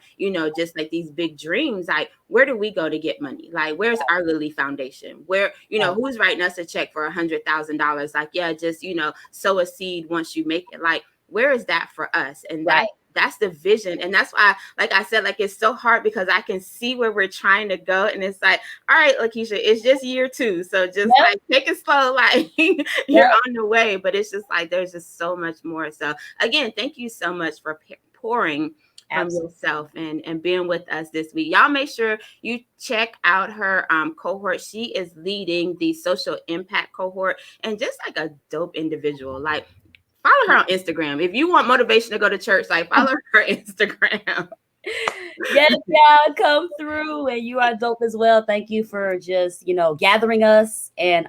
just like these big dreams, like, where do we go to get money? Like, where's our Lily Foundation? Where, who's writing us a check for $100,000? Like, yeah, just, sow a seed once you make it. Like, where is that for us? And that's the vision. And that's why, like I said, like, it's so hard, because I can see where we're trying to go. And it's like, all right, LaKesha, it's just year 2. So just like, take it slow, like you're on the way. But it's just like, there's just so much more. So again, thank you so much for pouring from yourself and being with us this week. Y'all make sure you check out her cohort. She is leading the social impact cohort, and just like a dope individual. Like, follow her on Instagram. If you want motivation to go to church, like, follow her Instagram. Yes, y'all, come through, and you are dope as well. Thank you for just, gathering us. And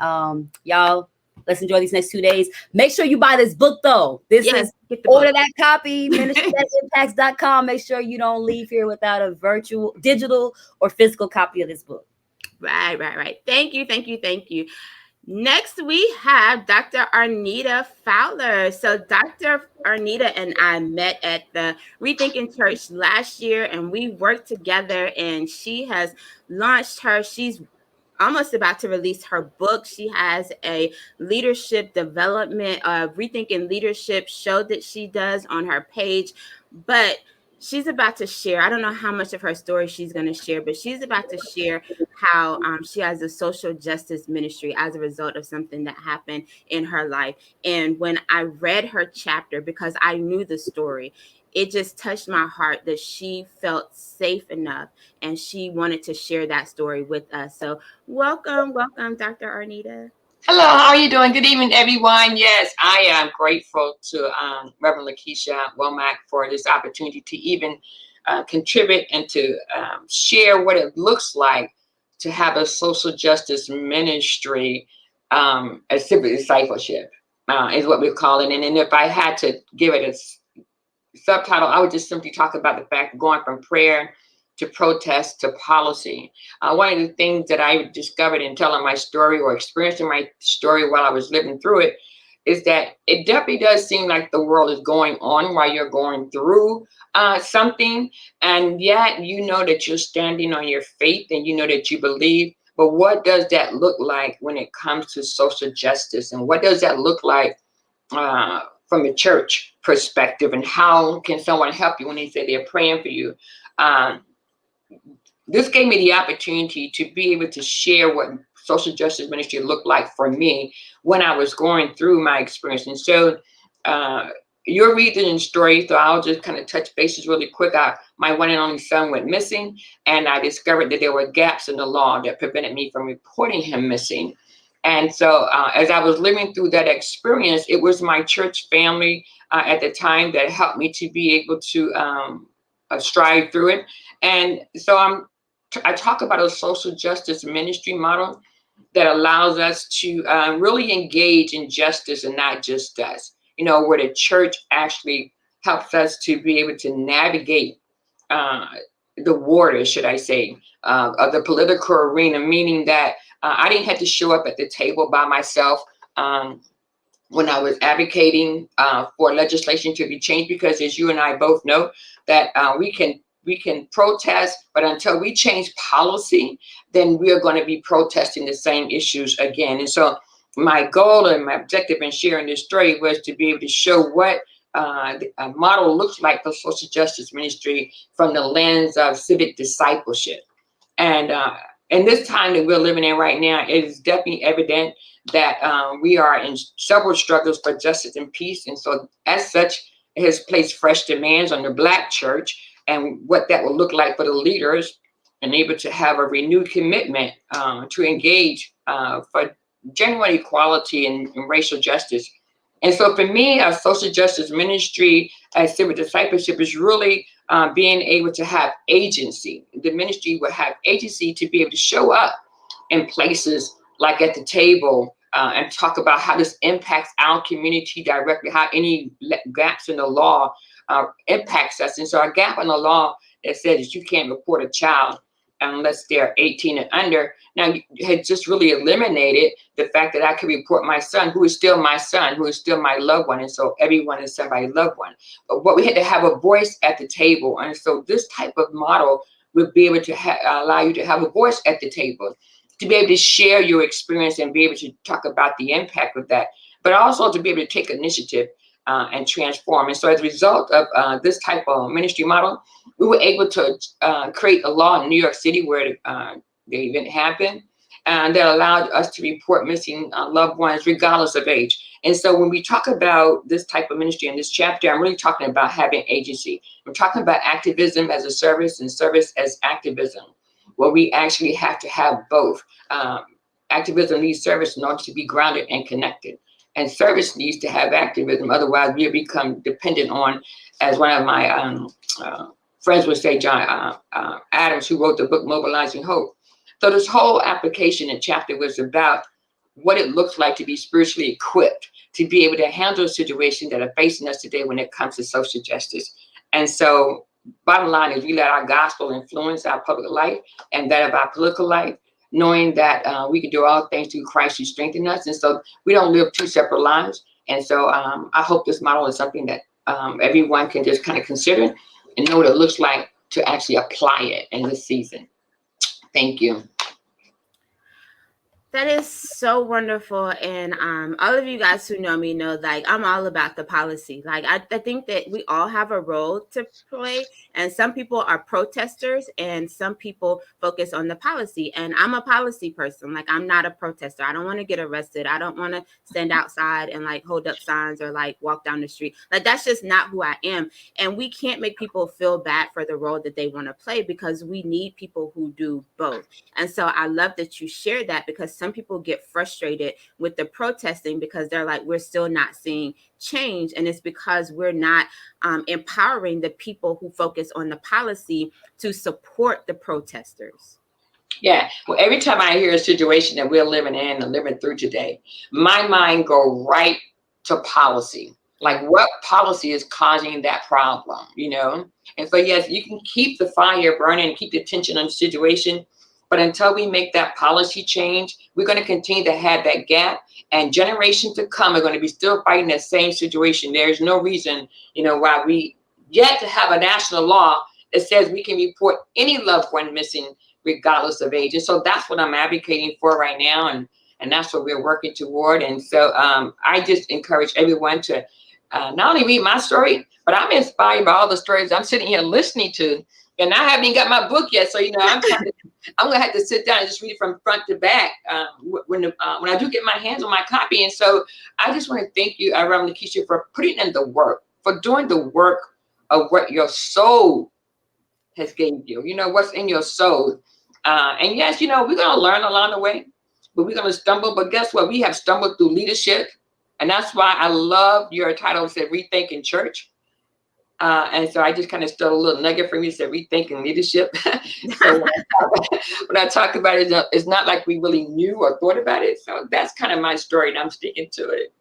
y'all, let's enjoy these next 2 days. Make sure you buy this book, though. This is order that copy, ministry@impacts.com. Make sure you don't leave here without a virtual, digital, or physical copy of this book. Right. Thank you. Next, we have Dr. Arnita Fowler. So Dr. Arnita and I met at the Rethinking Church last year, and we worked together, and she has launched she's almost about to release her book. She has a leadership development, Rethinking Leadership show that she does on her page. But she's about to share, I don't know how much of her story she's going to share, but she's about to share how she has a social justice ministry as a result of something that happened in her life. And when I read her chapter, because I knew the story, it just touched my heart that she felt safe enough and she wanted to share that story with us. So welcome, Dr. Arnita. Hello, how are you doing? Good evening, everyone. Yes, I am grateful to Reverend LaKesha Womack for this opportunity to even contribute and to share what it looks like to have a social justice ministry, a civic discipleship is what we call it. And if I had to give it a subtitle, I would just simply talk about the fact of going from prayer to protest to policy. One of the things that I discovered in telling my story, or experiencing my story while I was living through it, is that it definitely does seem like the world is going on while you're going through something. And yet, you know that you're standing on your faith and you know that you believe. But what does that look like when it comes to social justice? And what does that look like from a church perspective? And how can someone help you when they say they're praying for you? This gave me the opportunity to be able to share what social justice ministry looked like for me when I was going through my experience. And so you're reading the story, so I'll just kind of touch bases really quick. My one and only son went missing, and I discovered that there were gaps in the law that prevented me from reporting him missing. And so as I was living through that experience, it was my church family at the time that helped me to be able to strive through it. And so I talk about a social justice ministry model that allows us to really engage in justice and not just us, where the church actually helps us to be able to navigate the waters, should I say, of the political arena, meaning that I didn't have to show up at the table by myself when I was advocating for legislation to be changed, because as you and I both know, that we can protest, but until we change policy, then we are going to be protesting the same issues again. And so my goal and my objective in sharing this story was to be able to show what a model looks like for social justice ministry from the lens of civic discipleship. And in this time that we're living in right now, it is definitely evident that we are in several struggles for justice and peace. And so as such, it has placed fresh demands on the Black church and what that will look like for the leaders, and able to have a renewed commitment to engage for genuine equality and racial justice. And so for me, a social justice ministry as civic discipleship is really being able to have agency. The ministry will have agency to be able to show up in places like at the table and talk about how this impacts our community directly, how any gaps in the law impacts us. And so a gap in the law that says that you can't report a child unless they're 18 and under, now had just really eliminated the fact that I could report my son, who is still my son, who is still my loved one. And so everyone is somebody's loved one. But we had to have a voice at the table. And so this type of model would be able to allow you to have a voice at the table, to be able to share your experience and be able to talk about the impact of that, but also to be able to take initiative and transform. And so as a result of this type of ministry model, we were able to create a law in New York City where the event happened, and that allowed us to report missing loved ones regardless of age. And so when we talk about this type of ministry in this chapter, I'm really talking about having agency. We're talking about activism as a service and service as activism, where we actually have to have both. Activism needs service in order to be grounded and connected. And service needs to have activism. Otherwise, we become dependent on, as one of my friends would say, John Adams, who wrote the book Mobilizing Hope. So this whole application and chapter was about what it looks like to be spiritually equipped, to be able to handle situations that are facing us today when it comes to social justice. And so bottom line is we let our gospel influence our public life and that of our political life, knowing that we can do all things through Christ who strengthens us. And so we don't live two separate lives. And so I hope this model is something that everyone can just kind of consider and know what it looks like to actually apply it in this season. Thank you. That is so wonderful. And all of you guys who know me know, like, I'm all about the policy. Like, I think that we all have a role to play. And some people are protesters and some people focus on the policy. And I'm a policy person. Like, I'm not a protester. I don't want to get arrested. I don't want to stand outside and like hold up signs or like walk down the street. Like, that's just not who I am. And we can't make people feel bad for the role that they want to play, because we need people who do both. And so I love that you shared that, because some people get frustrated with the protesting because they're like, we're still not seeing change. And it's because we're not empowering the people who focus on the policy to support the protesters. Yeah. Well, every time I hear a situation that we're living in and living through today, my mind go right to policy. Like, what policy is causing that problem, you know? And so, yes, you can keep the fire burning and keep the tension on the situation, but until we make that policy change, we're going to continue to have that gap, and generations to come are going to be still fighting that same situation. There's no reason, you know, why we yet to have a national law that says we can report any loved one missing regardless of age. And so that's what I'm advocating for right now, and that's what we're working toward. And so I just encourage everyone to not only read my story, but I'm inspired by all the stories I'm sitting here listening to. And I haven't even got my book yet, so you know I'm gonna have to sit down and just read it from front to back when I do get my hands on my copy. And so I just want to thank you, Reverend LaKesha, for putting in the work, for doing the work of what your soul has gave you. You know what's in your soul, and yes, you know we're gonna learn along the way, but we're gonna stumble. But guess what? We have stumbled through leadership, and that's why I love your title. It said Rethinking Church. And so I just kind of stole a little nugget from you, said rethinking leadership. So when I talk about it, it's not like we really knew or thought about it. So that's kind of my story, and I'm sticking to it.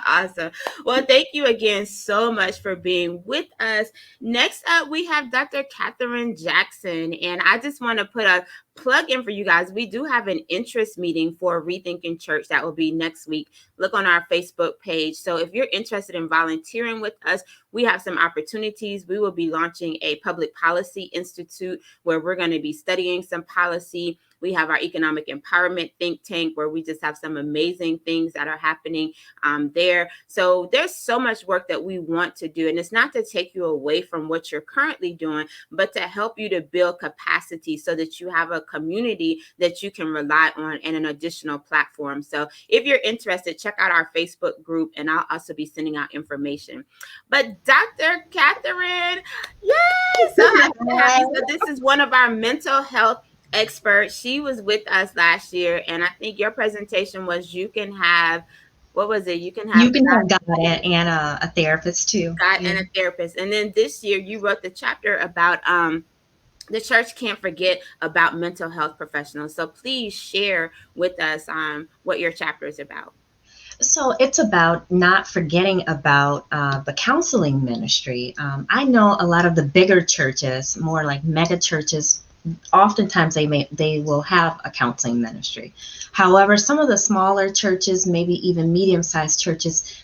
Awesome. Well, thank you again so much for being with us. Next up, we have Dr. Catherine Jackson. And I just want to put a plug in for you guys. We do have an interest meeting for Rethinking Church that will be next week. Look on our Facebook page. So if you're interested in volunteering with us, we have some opportunities. We will be launching a public policy institute where we're going to be studying some policy. We have our economic empowerment think tank where we just have some amazing things that are happening there. So there's so much work that we want to do. And it's not to take you away from what you're currently doing, but to help you to build capacity so that you have a community that you can rely on and an additional platform. So if you're interested, check out our Facebook group, and I'll also be sending out information. But Dr. Catherine, yay! So happy. So this is one of our mental health expert. She was with us last year, and I think your presentation was you can have, what was it? You can have God and a therapist too. God and a therapist. And then this year you wrote the chapter about the church can't forget about mental health professionals. So please share with us what your chapter is about. So it's about not forgetting about the counseling ministry. I know a lot of the bigger churches, more like mega churches, oftentimes they will have a counseling ministry. However, some of the smaller churches, maybe even medium-sized churches,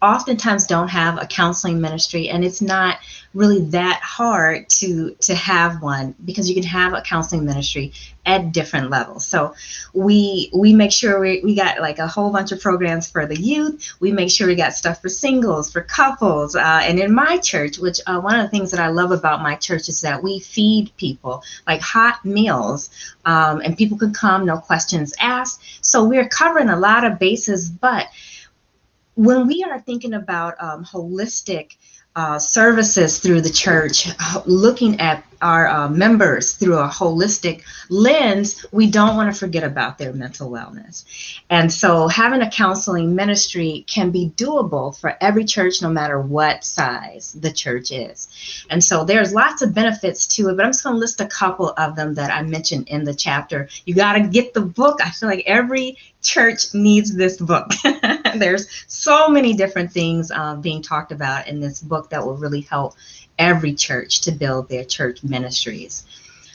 oftentimes don't have a counseling ministry, and it's not really that hard to have one, because you can have a counseling ministry at different levels. So we make sure we got like a whole bunch of programs for the youth. We make sure we got stuff for singles, for couples, and in my church, which one of the things that I love about my church is that we feed people like hot meals, and people can come, no questions asked. So we're covering a lot of bases. But when we are thinking about holistic services through the church, looking at our members through a holistic lens, we don't want to forget about their mental wellness. And so having a counseling ministry can be doable for every church, no matter what size the church is. And so there's lots of benefits to it, but I'm just going to list a couple of them that I mentioned in the chapter. You got to get the book. I feel like every church needs this book. There's so many different things being talked about in this book that will really help every church to build their church ministries.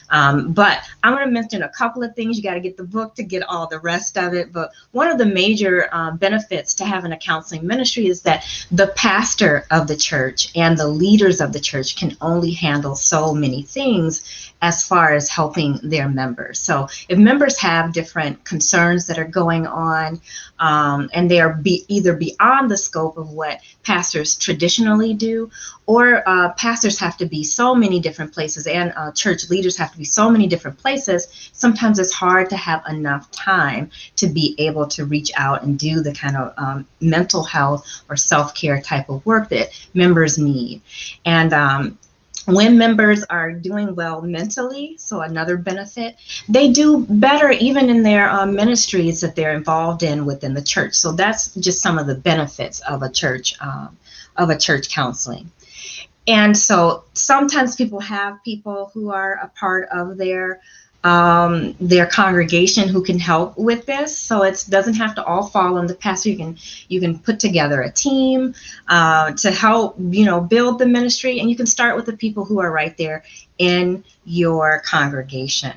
But I'm going to mention a couple of things. You got to get the book to get all the rest of it. But one of the major benefits to having a counseling ministry is that the pastor of the church and the leaders of the church can only handle so many things as far as helping their members. So if members have different concerns that are going on, and they are either beyond the scope of what pastors traditionally do, or pastors have to be so many different places, and church leaders have to be so many different places, sometimes it's hard to have enough time to be able to reach out and do the kind of mental health or self-care type of work that members need. And when members are doing well mentally, so another benefit, they do better even in their ministries that they're involved in within the church. So that's just some of the benefits of a church counseling. And so sometimes people have people who are a part of their congregation who can help with this. So it doesn't have to all fall on the pastor. You can put together a team to help, build the ministry, and you can start with the people who are right there in your congregation.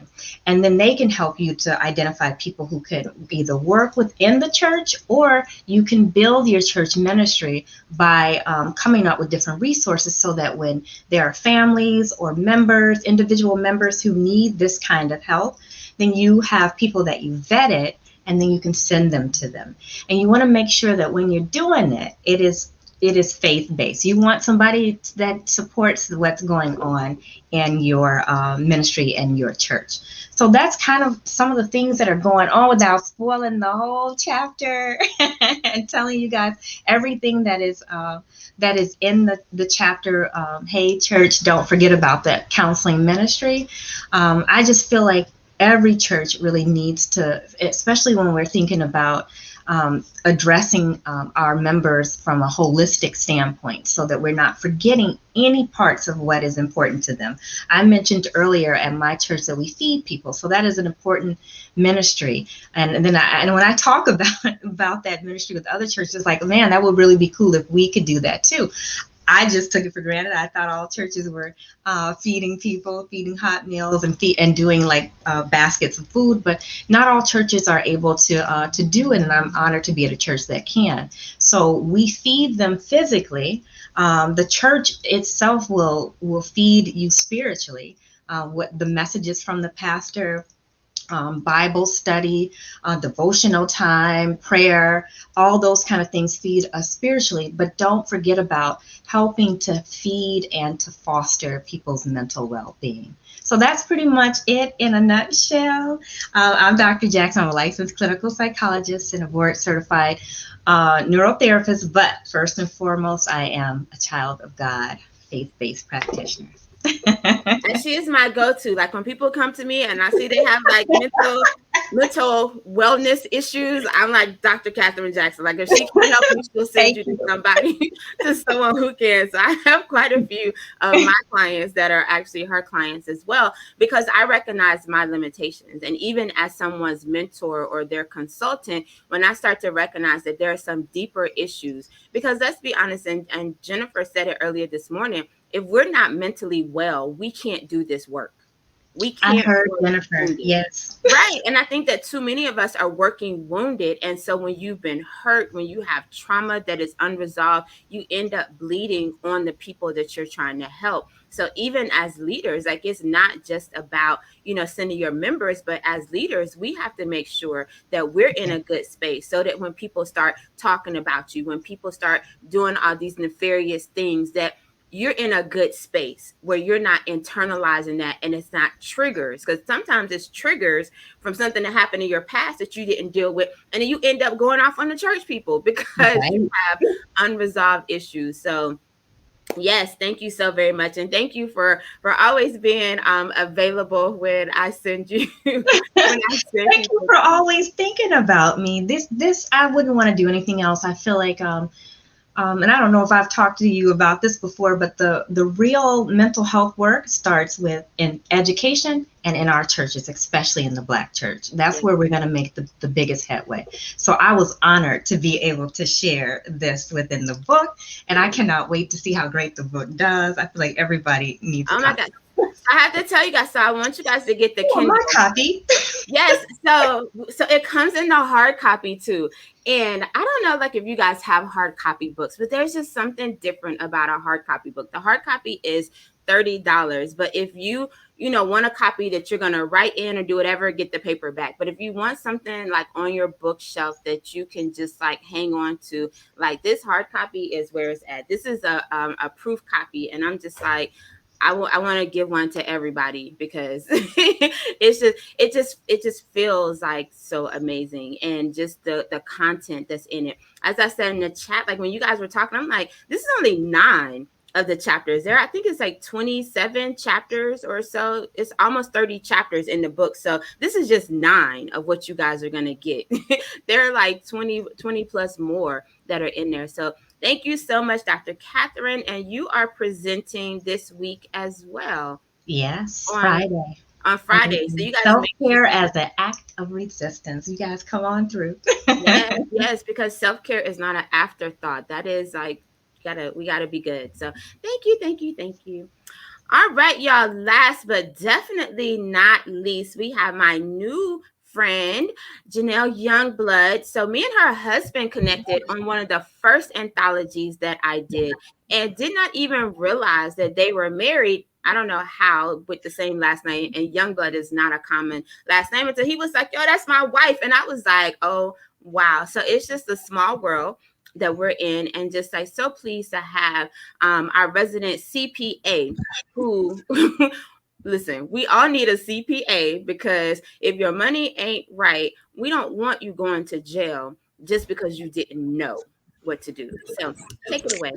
And then they can help you to identify people who could either work within the church, or you can build your church ministry by coming up with different resources, so that when there are families or members, individual members who need this kind of help, then you have people that you vetted, and then you can send them to them. And you want to make sure that when you're doing it, it is faith-based. You want somebody that supports what's going on in your ministry and your church. So that's kind of some of the things that are going on, without spoiling the whole chapter and telling you guys everything that is in the chapter. Hey, church, don't forget about that counseling ministry. I just feel like every church really needs to, especially when we're thinking about addressing our members from a holistic standpoint, so that we're not forgetting any parts of what is important to them. I mentioned earlier at my church that we feed people, so that is an important ministry. And then when I talk about that ministry with other churches, like, man, that would really be cool if we could do that too. I just took it for granted. I thought all churches were feeding people, feeding hot meals, and doing like baskets of food, but not all churches are able to do it. And I'm honored to be at a church that can. So we feed them physically. The church itself will feed you spiritually. What the messages from the pastor, Bible study, devotional time, prayer, all those kind of things feed us spiritually. But don't forget about helping to feed and to foster people's mental well-being. So that's pretty much it in a nutshell. I'm Dr. Jackson. I'm a licensed clinical psychologist and a board-certified neurotherapist. But first and foremost, I am a child of God, faith-based practitioner. And she is my go-to. Like when people come to me and I see they have like mental mental wellness issues, I'm like Dr. Catherine Jackson. Like if she can help you, she'll send Thank you to you. somebody, to someone who can. So I have quite a few of my clients that are actually her clients as well, because I recognize my limitations. And even as someone's mentor or their consultant, when I start to recognize that there are some deeper issues, because let's be honest, and Jennifer said it earlier this morning, if we're not mentally well, we can't do this work. We I can't heard work Jennifer. wounded. Yes. Right. And I think that too many of us are working wounded. And so when you've been hurt, when you have trauma that is unresolved, you end up bleeding on the people that you're trying to help. So even as leaders, like it's not just about, sending your members, but as leaders, we have to make sure that we're in a good space so that when people start talking about you, when people start doing all these nefarious things, that you're in a good space where you're not internalizing that, and it's not triggers, because sometimes it's triggers from something that happened in your past that you didn't deal with, and then you end up going off on the church people because you Right. have unresolved issues. So yes, thank you so very much, and thank you for always being available when I send you when I send Thank you people for to you. always thinking about me. This I wouldn't want to do anything else. I feel like and I don't know if I've talked to you about this before, but the real mental health work starts with in education and in our churches, especially in the Black church. That's Yeah. where we're going to make the biggest headway. So I was honored to be able to share this within the book, and I cannot wait to see how great the book does. I feel like everybody needs a Oh my copy. God. I have to tell you guys, so I want you guys to get the Oh, Kindle. my copy. Yes, so it comes in the hard copy too. And I don't know like if you guys have hard copy books, but there's just something different about a hard copy book. The hard copy is $30, but if you want a copy that you're going to write in or do whatever, get the paperback. But if you want something like on your bookshelf that you can just like hang on to, like this hard copy is where it's at. This is a proof copy, and I'm just like I want to give one to everybody because it just feels like so amazing, and just the content that's in it. As I said in the chat, like when you guys were talking, I'm like, this is only 9 of the chapters. I think it's like 27 chapters or so. It's almost 30 chapters in the book. So this is just 9 of what you guys are gonna get. There are like 20 plus more that are in there. So thank you so much, Dr. Catherine. And you are presenting this week as well Yes, on Friday. Friday. So you guys Self make care as an act of resistance. You guys come on through. yes, because self-care is not an afterthought. That is like we gotta be good. So thank you. All right, y'all. Last but definitely not least, we have my new friend, Janelle Youngblood. So me and her husband connected on one of the first anthologies that I did, and did not even realize that they were married. I don't know how, with the same last name, and Youngblood is not a common last name, until he was like, yo, that's my wife. And I was like, oh, wow. So it's just a small world that we're in, and just like so pleased to have our resident CPA who listen, we all need a CPA, because if your money ain't right, we don't want you going to jail just because you didn't know what to do. So take it away.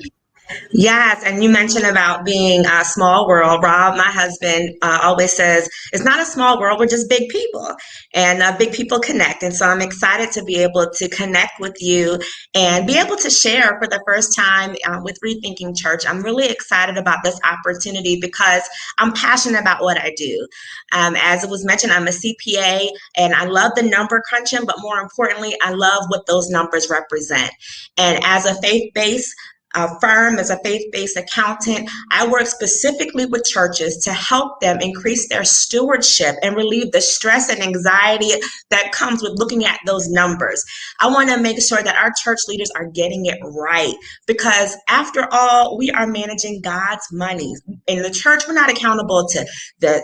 Yes, and you mentioned about being a small world. Rob, my husband, always says it's not a small world. We're just big people, and big people connect. And so I'm excited to be able to connect with you and be able to share for the first time with Rethinking Church. I'm really excited about this opportunity because I'm passionate about what I do. As it was mentioned, I'm a CPA, and I love the number crunching, but more importantly, I love what those numbers represent. And as a faith-based firm, as a faith-based accountant, I work specifically with churches to help them increase their stewardship and relieve the stress and anxiety that comes with looking at those numbers. I want to make sure that our church leaders are getting it right, because after all, we are managing God's money. In the church, we're not accountable to the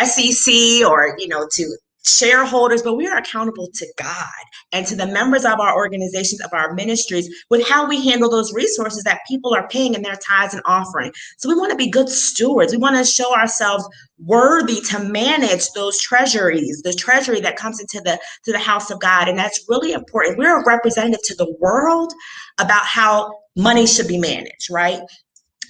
SEC or to shareholders, but we are accountable to God and to the members of our organizations, of our ministries, with how we handle those resources that people are paying in their tithes and offering. So we want to be good stewards. We want to show ourselves worthy to manage those treasuries, the treasury that comes into the house of God. And that's really important. We're a representative to the world about how money should be managed, right?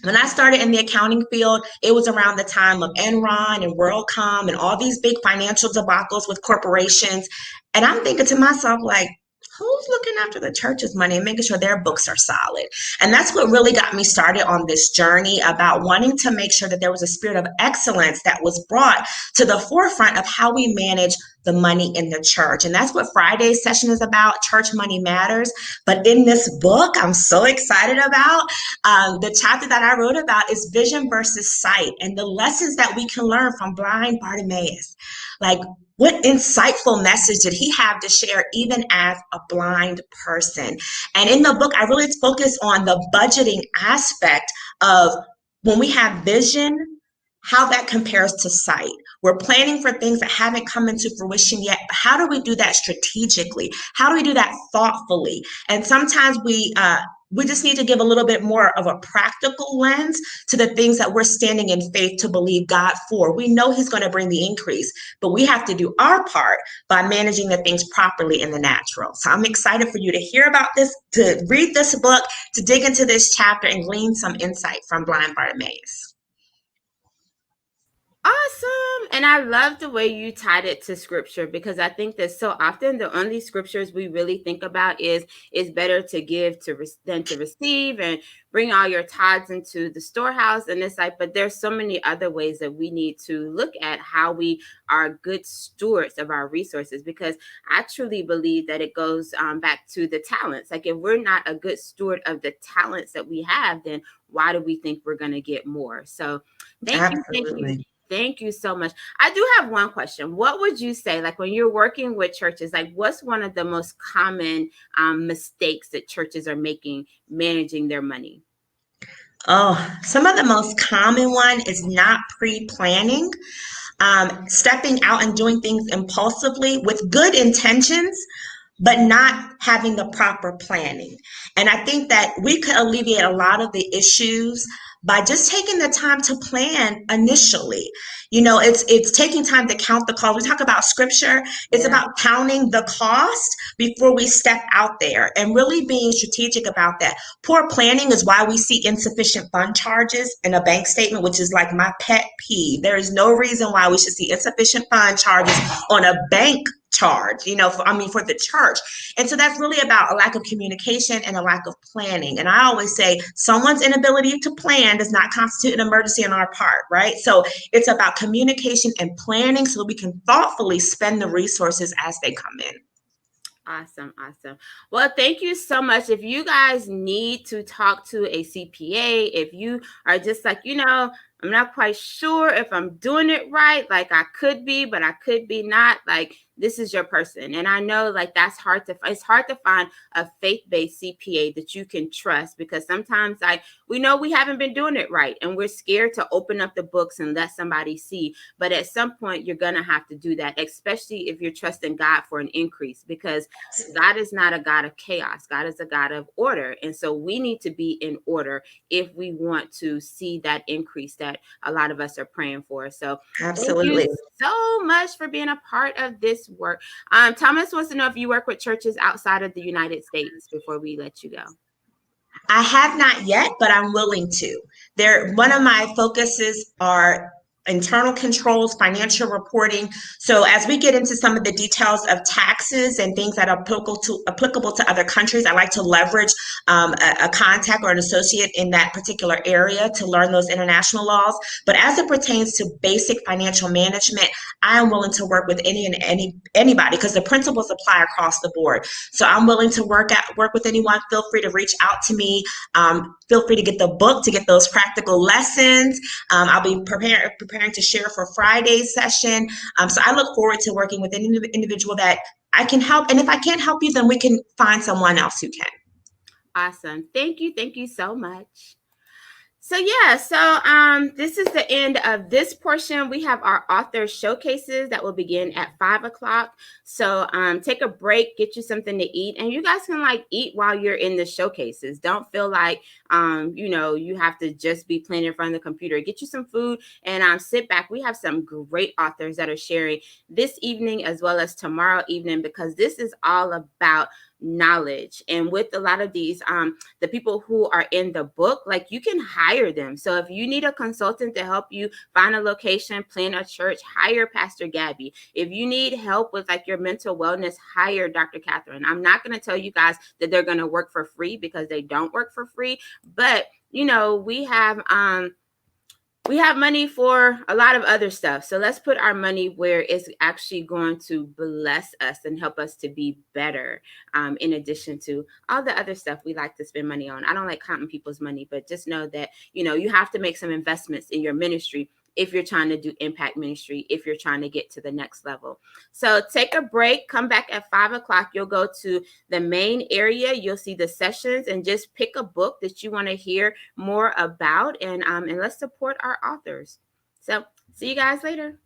When I started in the accounting field, it was around the time of Enron and WorldCom and all these big financial debacles with corporations. And I'm thinking to myself, like, who's looking after the church's money and making sure their books are solid? And that's what really got me started on this journey about wanting to make sure that there was a spirit of excellence that was brought to the forefront of how we manage the money in the church. And that's what Friday's session is about. Church Money Matters. But in this book, I'm so excited about the chapter that I wrote about is vision versus sight and the lessons that we can learn from blind Bartimaeus. Like, what insightful message did he have to share even as a blind person? And in the book, I really focus on the budgeting aspect of when we have vision, how that compares to sight. We're planning for things that haven't come into fruition yet. But how do we do that strategically? How do we do that thoughtfully? And sometimes we just need to give a little bit more of a practical lens to the things that we're standing in faith to believe God for. We know He's going to bring the increase, but we have to do our part by managing the things properly in the natural. So I'm excited for you to hear about this, to read this book, to dig into this chapter and glean some insight from blind Bartimaeus. Awesome. And I love the way you tied it to scripture, because I think that so often the only scriptures we really think about is it's better to give than to receive, and bring all your tithes into the storehouse. And it's like, but there's so many other ways that we need to look at how we are good stewards of our resources, because I truly believe that it goes back to the talents. Like, if we're not a good steward of the talents that we have, then why do we think we're going to get more? So thank you. Absolutely. Thank you so much. I do have one question. What would you say, like when you're working with churches, like what's one of the most common mistakes that churches are making managing their money? Oh, some of the most common one is not pre-planning, stepping out and doing things impulsively with good intentions, but not having the proper planning. And I think that we could alleviate a lot of the issues by just taking the time to plan initially. You know, it's taking time to count the cost. We talk about scripture. It's Yeah. about counting the cost before we step out there and really being strategic about that. Poor planning is why we see insufficient fund charges in a bank statement, which is like my pet peeve. There is no reason why we should see insufficient fund charges on a bank charge, for the church. And so that's really about a lack of communication and a lack of planning. And I always say someone's inability to plan does not constitute an emergency on our part, right? So it's about communication and planning so that we can thoughtfully spend the resources as they come in. Awesome. Awesome. Well, thank you so much. If you guys need to talk to a CPA, if you are just like, I'm not quite sure if I'm doing it right, like I could be, but I could be not, like this is your person. And I know like it's hard to find a faith-based CPA that you can trust, because sometimes we know we haven't been doing it right and we're scared to open up the books and let somebody see. But at some point you're going to have to do that, especially if you're trusting God for an increase, because God is not a God of chaos. God is a God of order. And so we need to be in order if we want to see that increase that a lot of us are praying for. So Absolutely. thank you so much for being a part of this work. Thomas wants to know if you work with churches outside of the United States before we let you go. I have not yet, but I'm willing to. One of my focuses are internal controls, financial reporting. So as we get into some of the details of taxes and things that are applicable to other countries, I like to leverage a contact or an associate in that particular area to learn those international laws. But as it pertains to basic financial management, I am willing to work with anybody, because the principles apply across the board. So I'm willing to work with anyone. Feel free to reach out to me. Feel free to get the book to get those practical lessons. I'll be preparing to share for Friday's session. So I look forward to working with any individual that I can help. And if I can't help you, then we can find someone else who can. Awesome. Thank you. Thank you so much. So this is the end of this portion. We have our author showcases that will begin at 5:00. So take a break, get you something to eat, and you guys can eat while you're in the showcases. Don't feel like You have to just be playing in front of the computer. Get you some food and sit back. We have some great authors that are sharing this evening as well as tomorrow evening, because this is all about knowledge. And with a lot of these the people who are in the book, like, you can hire them. So if you need a consultant to help you find a location, plan a church, hire Pastor Gabby. If you need help with like your mental wellness, hire Dr. Catherine. I'm not going to tell you guys that they're going to work for free, because they don't work for free, but we have money for a lot of other stuff. So let's put our money where it's actually going to bless us and help us to be better, in addition to all the other stuff we like to spend money on. I don't like counting people's money, but just know that, you have to make some investments in your ministry if you're trying to do impact ministry, if you're trying to get to the next level. So take a break, come back at 5:00. You'll go to the main area. You'll see the sessions, and just pick a book that you want to hear more about, and let's support our authors. So see you guys later.